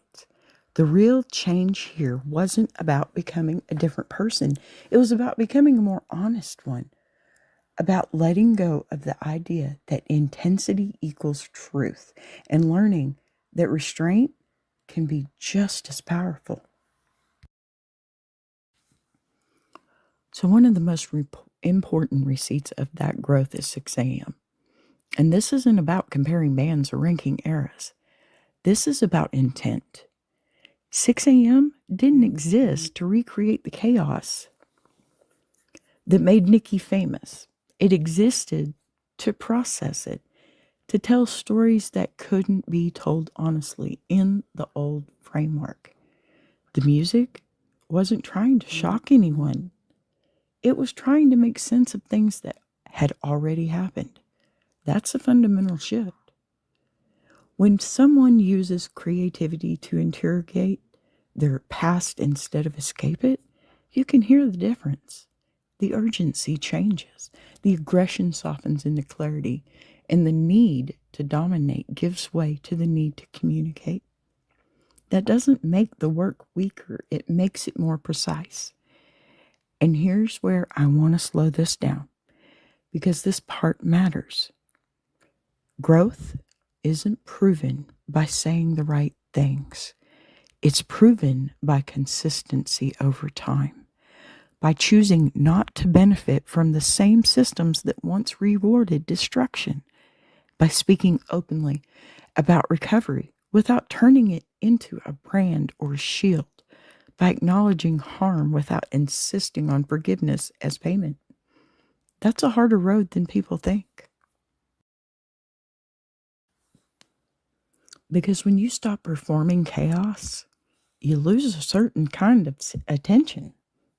The real change here wasn't about becoming a different person. It was about becoming a more honest one, about letting go of the idea that intensity equals truth and learning that restraint can be just as powerful. So one of the most important receipts of that growth is 6 a.m. And this isn't about comparing bands or ranking eras. This is about intent. 6 a.m. didn't exist to recreate the chaos that made Nikki famous. It existed to process it, to tell stories that couldn't be told honestly in the old framework. The music wasn't trying to shock anyone. It was trying to make sense of things that had already happened. That's a fundamental shift. When someone uses creativity to interrogate their past instead of escape it, you can hear the difference. The urgency changes, the aggression softens into clarity, and the need to dominate gives way to the need to communicate. That doesn't make the work weaker, it makes it more precise. And here's where I want to slow this down, because this part matters. Growth isn't proven by saying the right things. It's proven by consistency over time, by choosing not to benefit from the same systems that once rewarded destruction, by speaking openly about recovery without turning it into a brand or a shield, by acknowledging harm without insisting on forgiveness as payment. That's a harder road than people think. Because when you stop performing chaos, you lose a certain kind of attention.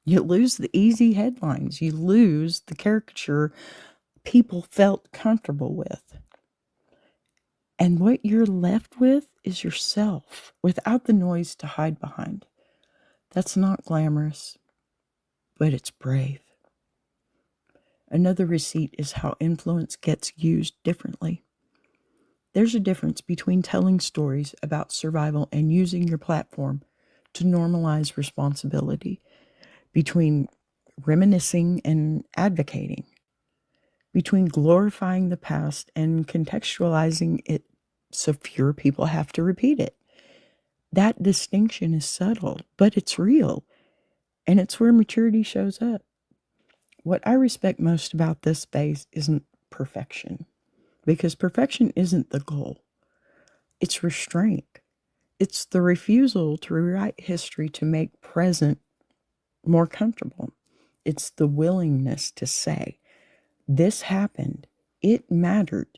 You lose the easy headlines. You lose the caricature people felt comfortable with. And what you're left with is yourself, without the noise to hide behind. That's not glamorous, but it's brave. Another receipt is how influence gets used differently. There's a difference between telling stories about survival and using your platform to normalize responsibility, between reminiscing and advocating, between glorifying the past and contextualizing it so fewer people have to repeat it. That distinction is subtle, but it's real, and it's where maturity shows up. What I respect most about this space isn't perfection, because perfection isn't the goal. It's restraint. It's the refusal to rewrite history to make present more comfortable. It's the willingness to say, this happened, it mattered,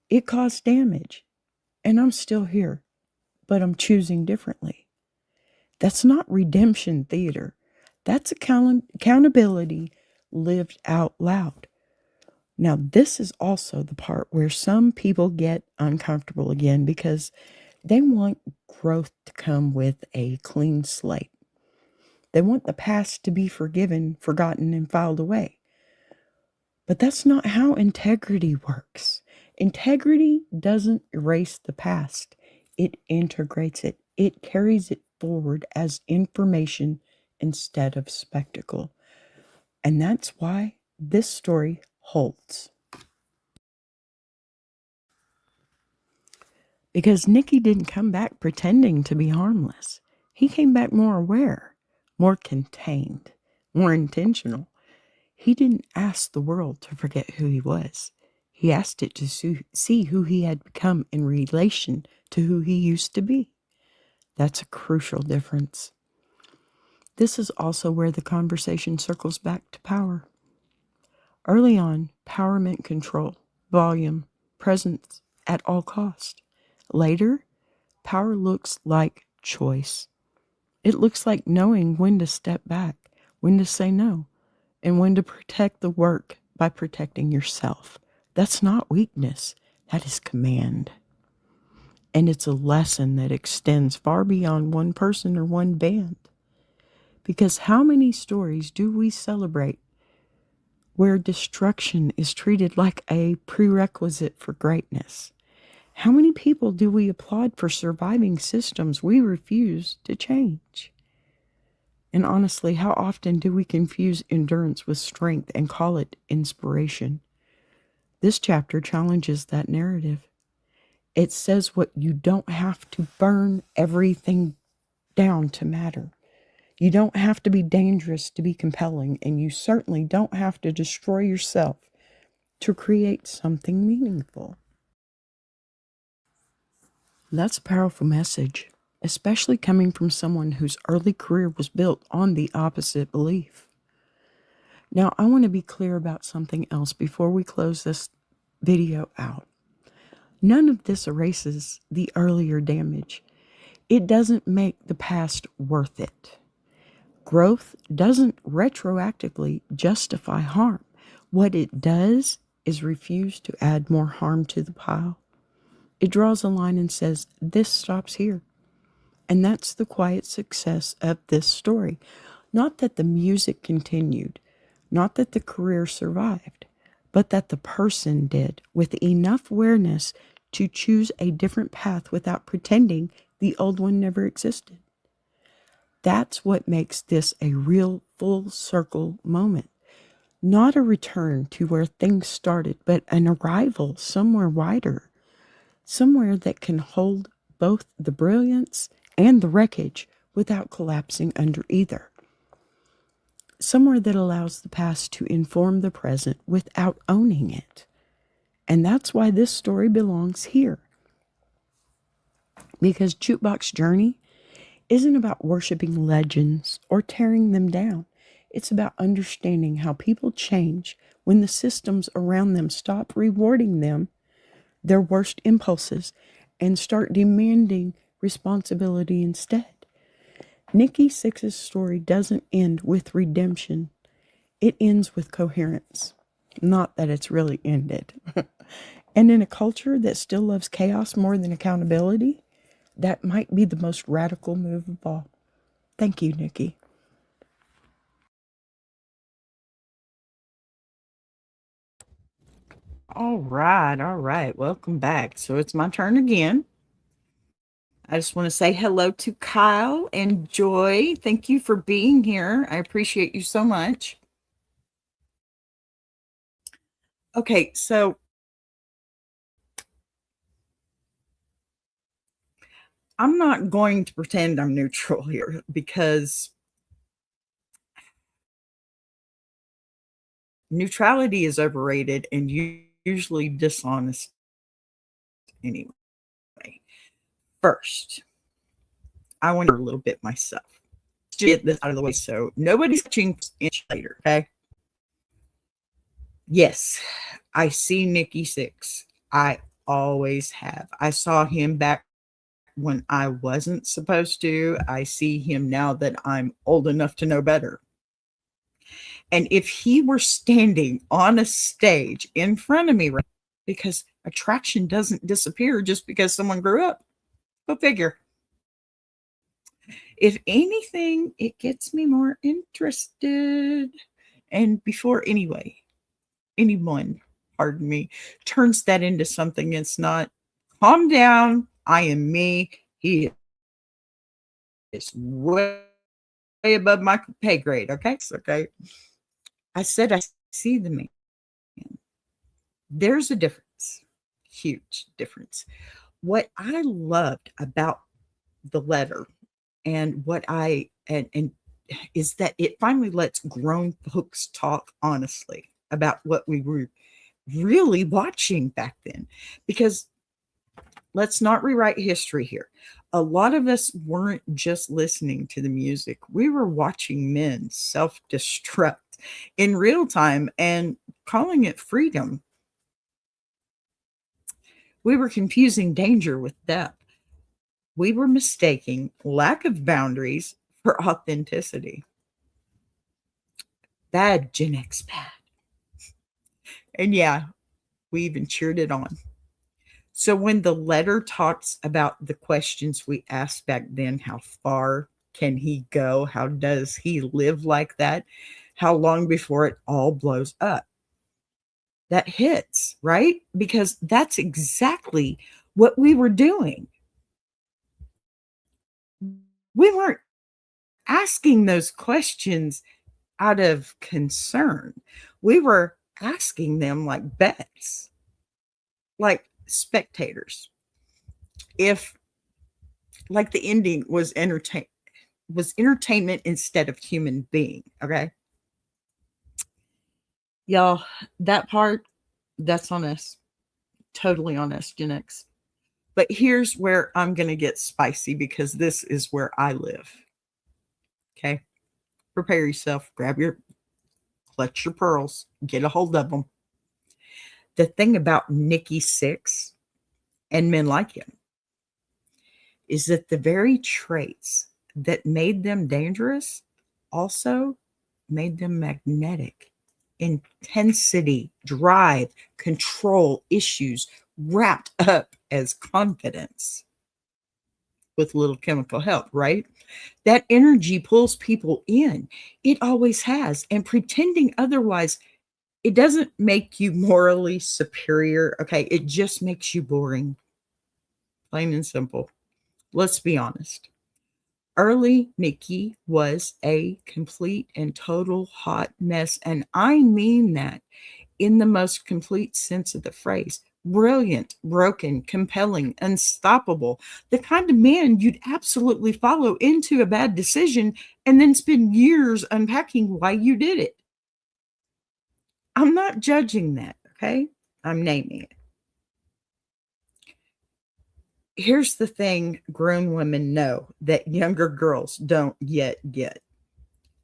it caused damage, and I'm still here, but I'm choosing differently. That's not redemption theater. That's accountability lived out loud. Now, this is also the part where some people get uncomfortable again, because they want growth to come with a clean slate. They want the past to be forgiven, forgotten, and filed away. But that's not how integrity works. Integrity doesn't erase the past. It integrates it. It carries it forward as information instead of spectacle. And that's why this story holds. Because Nikki didn't come back pretending to be harmless. He came back more aware, more contained, more intentional. He didn't ask the world to forget who he was. He asked it to see who he had become in relation to who he used to be. That's a crucial difference. This is also where the conversation circles back to power. Early on, power meant control, volume, presence at all cost. Later, power looks like choice. It looks like knowing when to step back, when to say no, and when to protect the work by protecting yourself. That's not weakness. That is command. And it's a lesson that extends far beyond one person or one band. Because how many stories do we celebrate where destruction is treated like a prerequisite for greatness? How many people do we applaud for surviving systems we refuse to change? And honestly, how often do we confuse endurance with strength and call it inspiration? This chapter challenges that narrative. It says what you don't have to burn everything down to matter. You don't have to be dangerous to be compelling, and you certainly don't have to destroy yourself to create something meaningful. That's a powerful message, especially coming from someone whose early career was built on the opposite belief. Now, I want to be clear about something else before we close this video out. None of this erases the earlier damage. It doesn't make the past worth it. Growth doesn't retroactively justify harm. What it does is refuse to add more harm to the pile. It draws a line and says, this stops here. And that's the quiet success of this story. Not that the music continued, not that the career survived, but that the person did with enough awareness to choose a different path without pretending the old one never existed. That's what makes this a real full circle moment. Not a return to where things started, but an arrival somewhere wider, somewhere that can hold both the brilliance and the wreckage without collapsing under either. Somewhere that allows the past to inform the present without owning it. And that's why this story belongs here. Because Jukebox Journey isn't about worshiping legends or tearing them down. It's about understanding how people change when the systems around them stop rewarding them their worst impulses and start demanding responsibility instead. Nikki Sixx's story doesn't end with redemption. It ends with coherence. Not that it's really ended. And in a culture that still loves chaos more than accountability, that might be the most radical move of all. Thank you, Nikki. All right. Welcome back. So it's my turn again. I just want to say hello to Kyle and Joy. Thank you for being here. I appreciate you so much. Okay, so I'm not going to pretend I'm neutral here because neutrality is overrated and usually dishonest anyway. First, I want to a little bit myself. Just get this out of the way so nobody's watching later, okay? Yes, I see Nikki Sixx. I always have. I saw him back when I wasn't supposed to. I see him now that I'm old enough to know better. And if he were standing on a stage in front of me, because attraction doesn't disappear just because someone grew up. Go figure. If anything, it gets me more interested. And before anyone, pardon me, turns that into something it's not, calm down. I am me. He is way above my pay grade. Okay. Okay. I said, I see the man. There's a difference. Huge difference. What I loved about the letter and what and is that it finally lets grown folks talk honestly about what we were really watching back then. Because let's not rewrite history here. A lot of us weren't just listening to the music. We were watching men self-destruct in real time and calling it freedom. We were confusing danger with depth. We were mistaking lack of boundaries for authenticity. Bad Gen X bad. And yeah, we even cheered it on. So when the letter talks about the questions we asked back then, how far can he go? How does he live like that? How long before it all blows up? That hits, right? Because that's exactly what we were doing. We weren't asking those questions out of concern. We were asking them like bets, like spectators. If like the ending was entertainment instead of human being, okay? Y'all, that part, that's on us. Totally on us, Gen X. But here's where I'm going to get spicy because this is where I live. Okay? Prepare yourself. Clutch your pearls. Get a hold of them. The thing about Nikki Sixx and men like him is that the very traits that made them dangerous also made them magnetic. Intensity, drive, control, issues wrapped up as confidence with little chemical help, right? That energy pulls people in. It always has. And pretending otherwise, it doesn't make you morally superior. Okay. It just makes you boring. Plain and simple. Let's be honest. Early Nikki was a complete and total hot mess. And I mean that in the most complete sense of the phrase. Brilliant, broken, compelling, unstoppable. The kind of man you'd absolutely follow into a bad decision and then spend years unpacking why you did it. I'm not judging that, okay? I'm naming it. Here's the thing grown women know that younger girls don't yet get.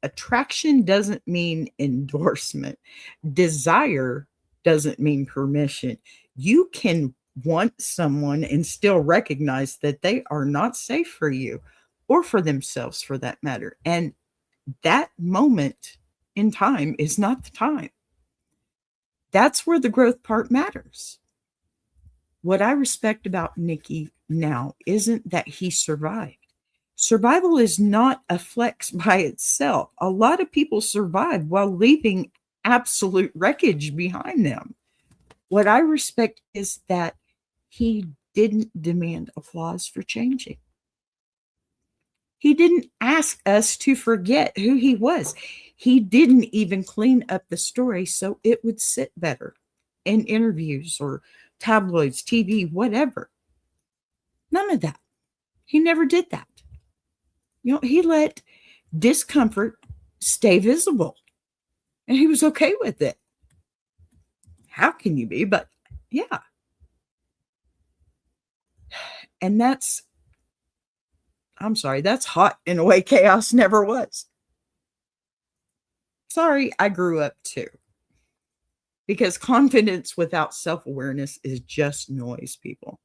Attraction doesn't mean endorsement. Desire doesn't mean permission. You can want someone and still recognize that they are not safe for you or for themselves for that matter. And that moment in time is not the time. That's where the growth part matters. What I respect about Nikki now isn't that he survived. Survival is not a flex by itself. A lot of people survive while leaving absolute wreckage behind them. What I respect is that he didn't demand applause for changing. He didn't ask us to forget who he was. He didn't even clean up the story so it would sit better in interviews or tabloids, TV, whatever. None of that. He never did that. He let discomfort stay visible. And he was okay with it. How can you be? But yeah. And that's hot in a way chaos never was. Sorry, I grew up too. Because confidence without self-awareness is just noise, people.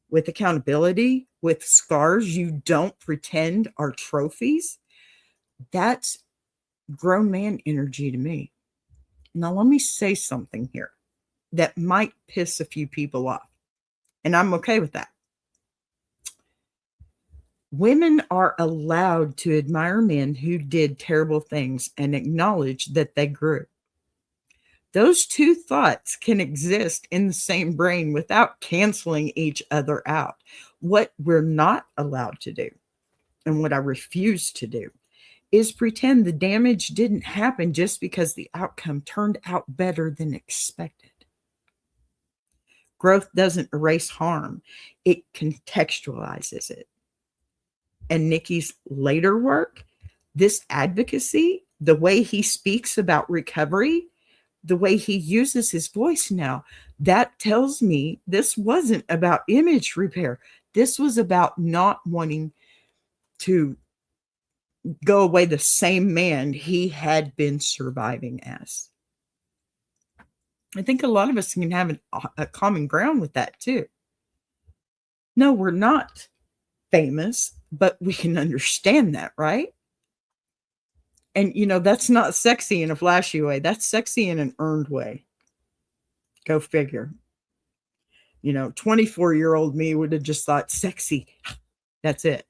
With accountability, with scars you don't pretend are trophies, that's grown man energy to me. Now, let me say something here that might piss a few people off, and I'm okay with that. Women are allowed to admire men who did terrible things and acknowledge that they grew. Those two thoughts can exist in the same brain without canceling each other out. What we're not allowed to do, and what I refuse to do, is pretend the damage didn't happen just because the outcome turned out better than expected. Growth doesn't erase harm. It contextualizes it. And Nikki's later work, this advocacy, the way he speaks about recovery, the way he uses his voice now, that tells me this wasn't about image repair. This was about not wanting to go away the same man he had been surviving as. I think a lot of us can have a common ground with that too. No, we're not famous, but we can understand that, right? And, that's not sexy in a flashy way. That's sexy in an earned way. Go figure. 24-year-old me would have just thought sexy. That's it.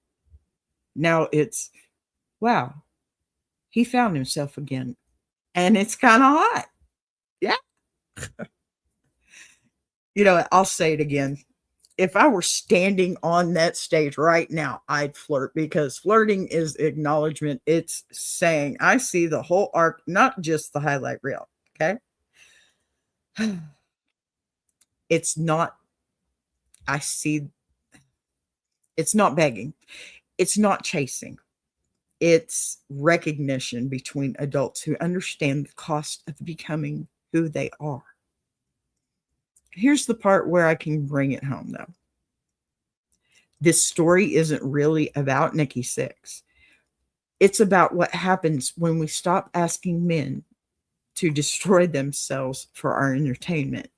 Now it's, wow, he found himself again. And it's kind of hot. Yeah. I'll say it again. If I were standing on that stage right now, I'd flirt, because flirting is acknowledgement. It's saying, I see the whole arc, not just the highlight reel. Okay. It's not begging. It's not chasing. It's recognition between adults who understand the cost of becoming who they are. Here's the part where I can bring it home, though. This story isn't really about Nikki Sixx. It's about what happens when we stop asking men to destroy themselves for our entertainment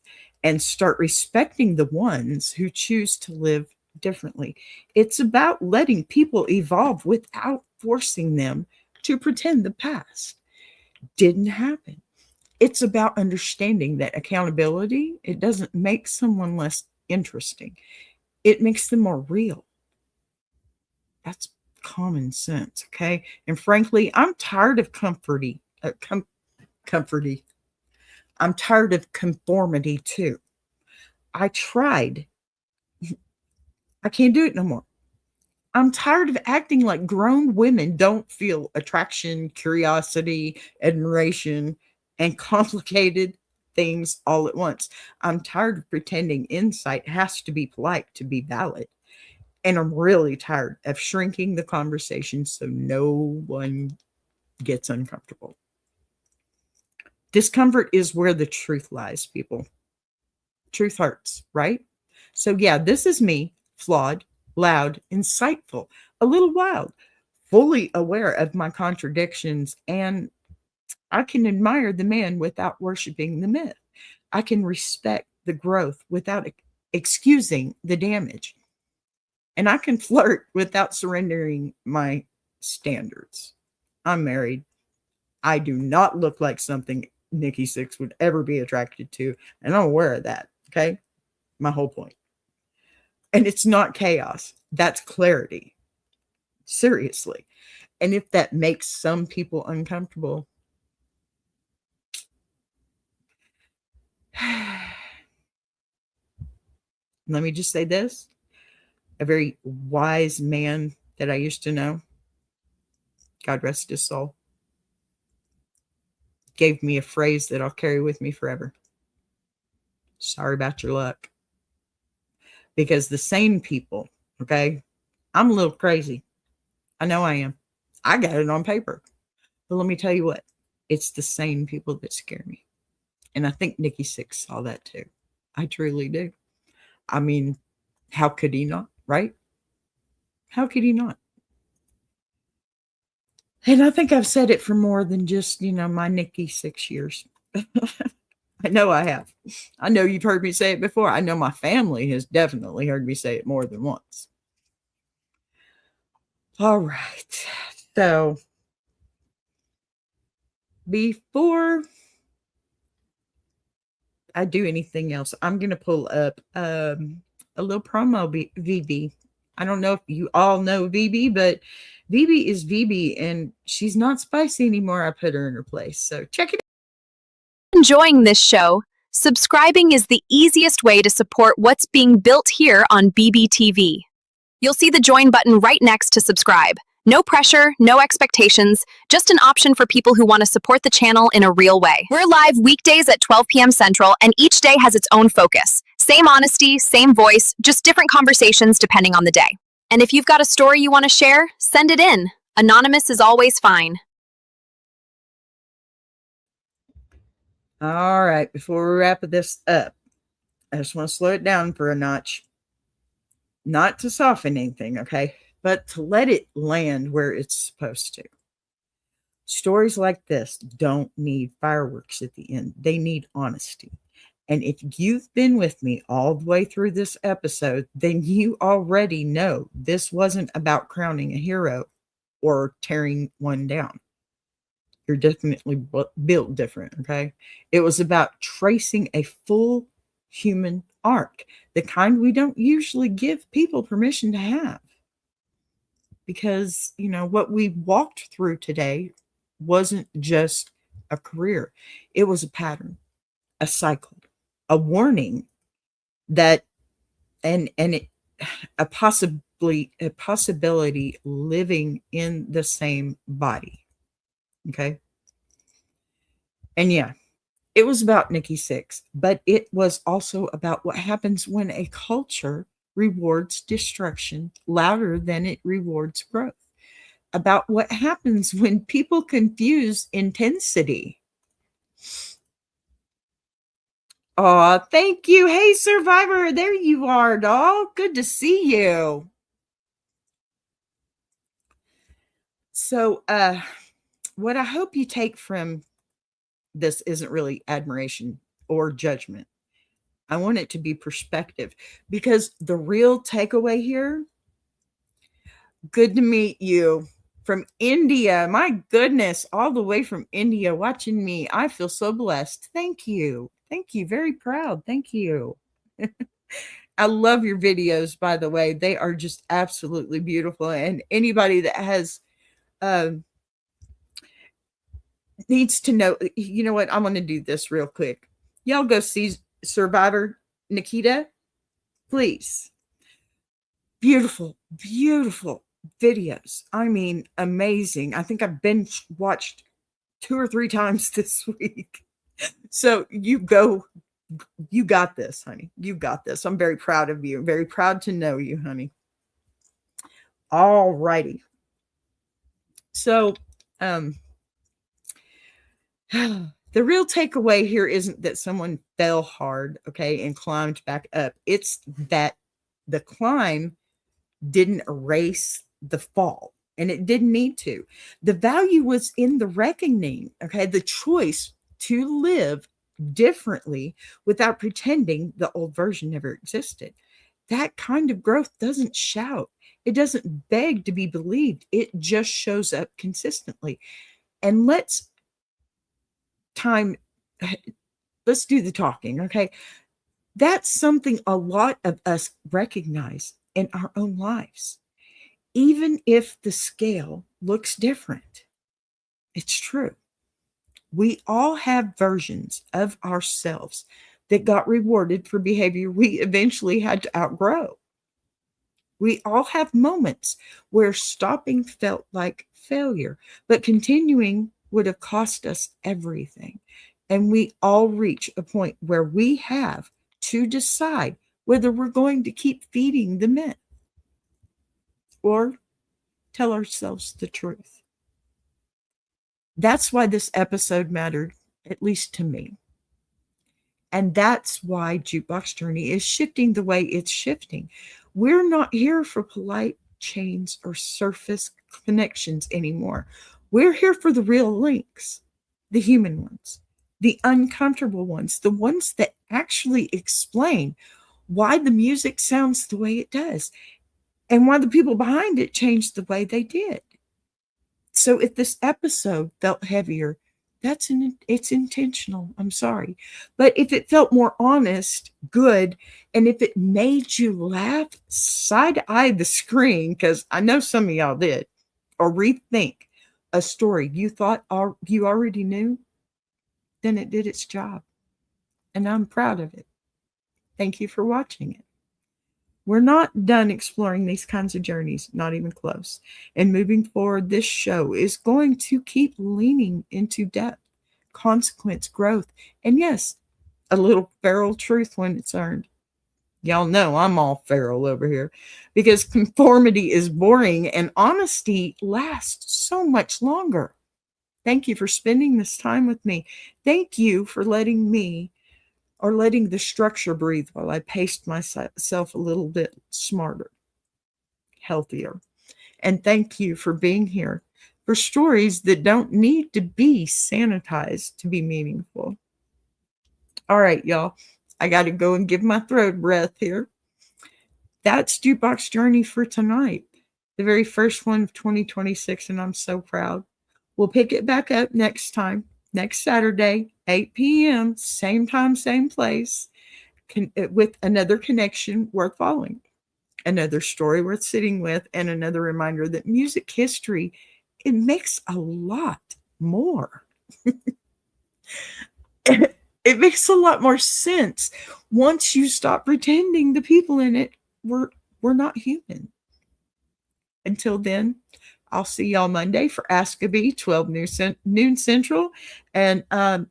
and start respecting the ones who choose to live differently. It's about letting people evolve without forcing them to pretend the past didn't happen. It's about understanding that accountability, it doesn't make someone less interesting. It makes them more real. That's common sense, okay? And frankly, I'm tired of comforty. I'm tired of conformity too. I tried. I can't do it no more. I'm tired of acting like grown women don't feel attraction, curiosity, admiration, and complicated things all at once. I'm tired of pretending insight has to be polite to be valid. And I'm really tired of shrinking the conversation so no one gets uncomfortable. Discomfort is where the truth lies, people. Truth hurts, right? So, yeah, this is me, flawed, loud, insightful, a little wild, fully aware of my contradictions, and I can admire the man without worshiping the myth. I can respect the growth without excusing the damage. And I can flirt without surrendering my standards. I'm married. I do not look like something Nikki Sixx would ever be attracted to. And I'm aware of that. Okay. My whole point. And it's not chaos. That's clarity. Seriously. And if that makes some people uncomfortable, let me just say this. A very wise man that I used to know, God rest his soul, gave me a phrase that I'll carry with me forever. Sorry about your luck. Because the sane people, okay, I'm a little crazy. I know I am. I got it on paper. But let me tell you what, it's the sane people that scare me. And I think Nikki Sixx saw that too. I truly do. I mean, how could he not, right? How could he not? And I think I've said it for more than just, my Nikki Sixx years. I know I have. I know you've heard me say it before. I know my family has definitely heard me say it more than once. All right. So before I do anything else, I'm going to pull up a little promo VB. I don't know if you all know VB, but VB is VB and she's not spicy anymore. I put her in her place. So check it out. Enjoying this show, subscribing is the easiest way to support what's being built here on BBTV. You'll see the join button right next to subscribe. No pressure, no expectations, just an option for people who want to support the channel in a real way. We're live weekdays at 12 p.m. Central, and each day has its own focus. Same honesty, same voice, just different conversations depending on the day. And if you've got a story you want to share, send it in. Anonymous is always fine. All right. Before we wrap this up, I just want to slow it down for a notch. Not to soften anything, okay? But to let it land where it's supposed to. Stories like this don't need fireworks at the end. They need honesty. And if you've been with me all the way through this episode, then you already know this wasn't about crowning a hero or tearing one down. You're definitely built different, okay? It was about tracing a full human arc, the kind we don't usually give people permission to have. Because, what we walked through today wasn't just a career. It was a pattern, a cycle, a warning that, a possibility living in the same body. Okay. And yeah, it was about Nikki Sixx, but it was also about what happens when a culture rewards destruction louder than it rewards growth. About what happens when people confuse intensity. Oh, thank you. Hey, Survivor. There you are, doll. Good to see you. So, what I hope you take from this isn't really admiration or judgment. I want it to be perspective, because the real takeaway here, good to meet you from India. My goodness, all the way from India watching me. I feel so blessed. Thank you. Thank you. Very proud. Thank you. I love your videos, by the way. They are just absolutely beautiful. And anybody that has needs to know, you know what? I'm going to do this real quick. Y'all go see Survivor Nikita, please. Beautiful, beautiful videos. I mean, amazing. I think I've binge watched 2 or 3 times this week. So you got this, honey. You got this. I'm very proud of you. Very proud to know you, honey. All righty. So, the real takeaway here isn't that someone fell hard, okay, and climbed back up. It's that the climb didn't erase the fall, and it didn't need to. The value was in the reckoning, okay, the choice to live differently without pretending the old version never existed. That kind of growth doesn't shout. It doesn't beg to be believed. It just shows up consistently. And let's do the talking, okay? That's something a lot of us recognize in our own lives. Even if the scale looks different, it's true. We all have versions of ourselves that got rewarded for behavior we eventually had to outgrow. We all have moments where stopping felt like failure, but continuing would have cost us everything. And we all reach a point where we have to decide whether we're going to keep feeding the myth or tell ourselves the truth. That's why this episode mattered, at least to me. And that's why Jukebox Journey is shifting the way it's shifting. We're not here for polite chains or surface connections anymore. We're here for the real links, the human ones, the uncomfortable ones, the ones that actually explain why the music sounds the way it does and why the people behind it changed the way they did. So if this episode felt heavier, it's intentional. I'm sorry. But if it felt more honest, good, and if it made you laugh, side-eye the screen, because I know some of y'all did, or rethink a story you thought you already knew, then it did its job. And I'm proud of it. Thank you for watching it. We're not done exploring these kinds of journeys, not even close. And moving forward, this show is going to keep leaning into depth, consequence, growth, and yes, a little feral truth when it's earned. Y'all know I'm all feral over here because conformity is boring and honesty lasts so much longer. Thank you for spending this time with me. Thank you for letting the structure breathe while I paced myself a little bit smarter, healthier. And thank you for being here for stories that don't need to be sanitized to be meaningful. All right, y'all. I got to go and give my throat breath here. That's Jukebox Journey for tonight, the very first one of 2026, and I'm so proud. We'll pick it back up next Saturday, 8 p.m., same time, same place, with another connection worth following, another story worth sitting with, and another reminder that music history, it makes a lot more. It makes a lot more sense once you stop pretending the people in it were not human. Until then, I'll see y'all Monday for Ask a Bee, 12 noon Central. And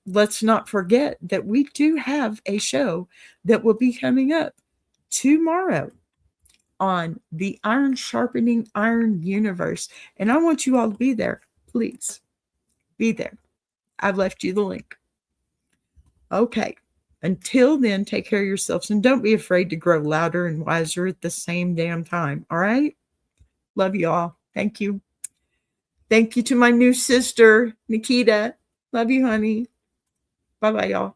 let's not forget that we do have a show that will be coming up tomorrow on the Iron Sharpening Iron universe. And I want you all to be there. Please be there. I've left you the link. Okay. Until then, take care of yourselves and don't be afraid to grow louder and wiser at the same damn time. All right? Love you all. Thank you. Thank you to my new sister, Nikita. Love you, honey. Bye-bye, y'all.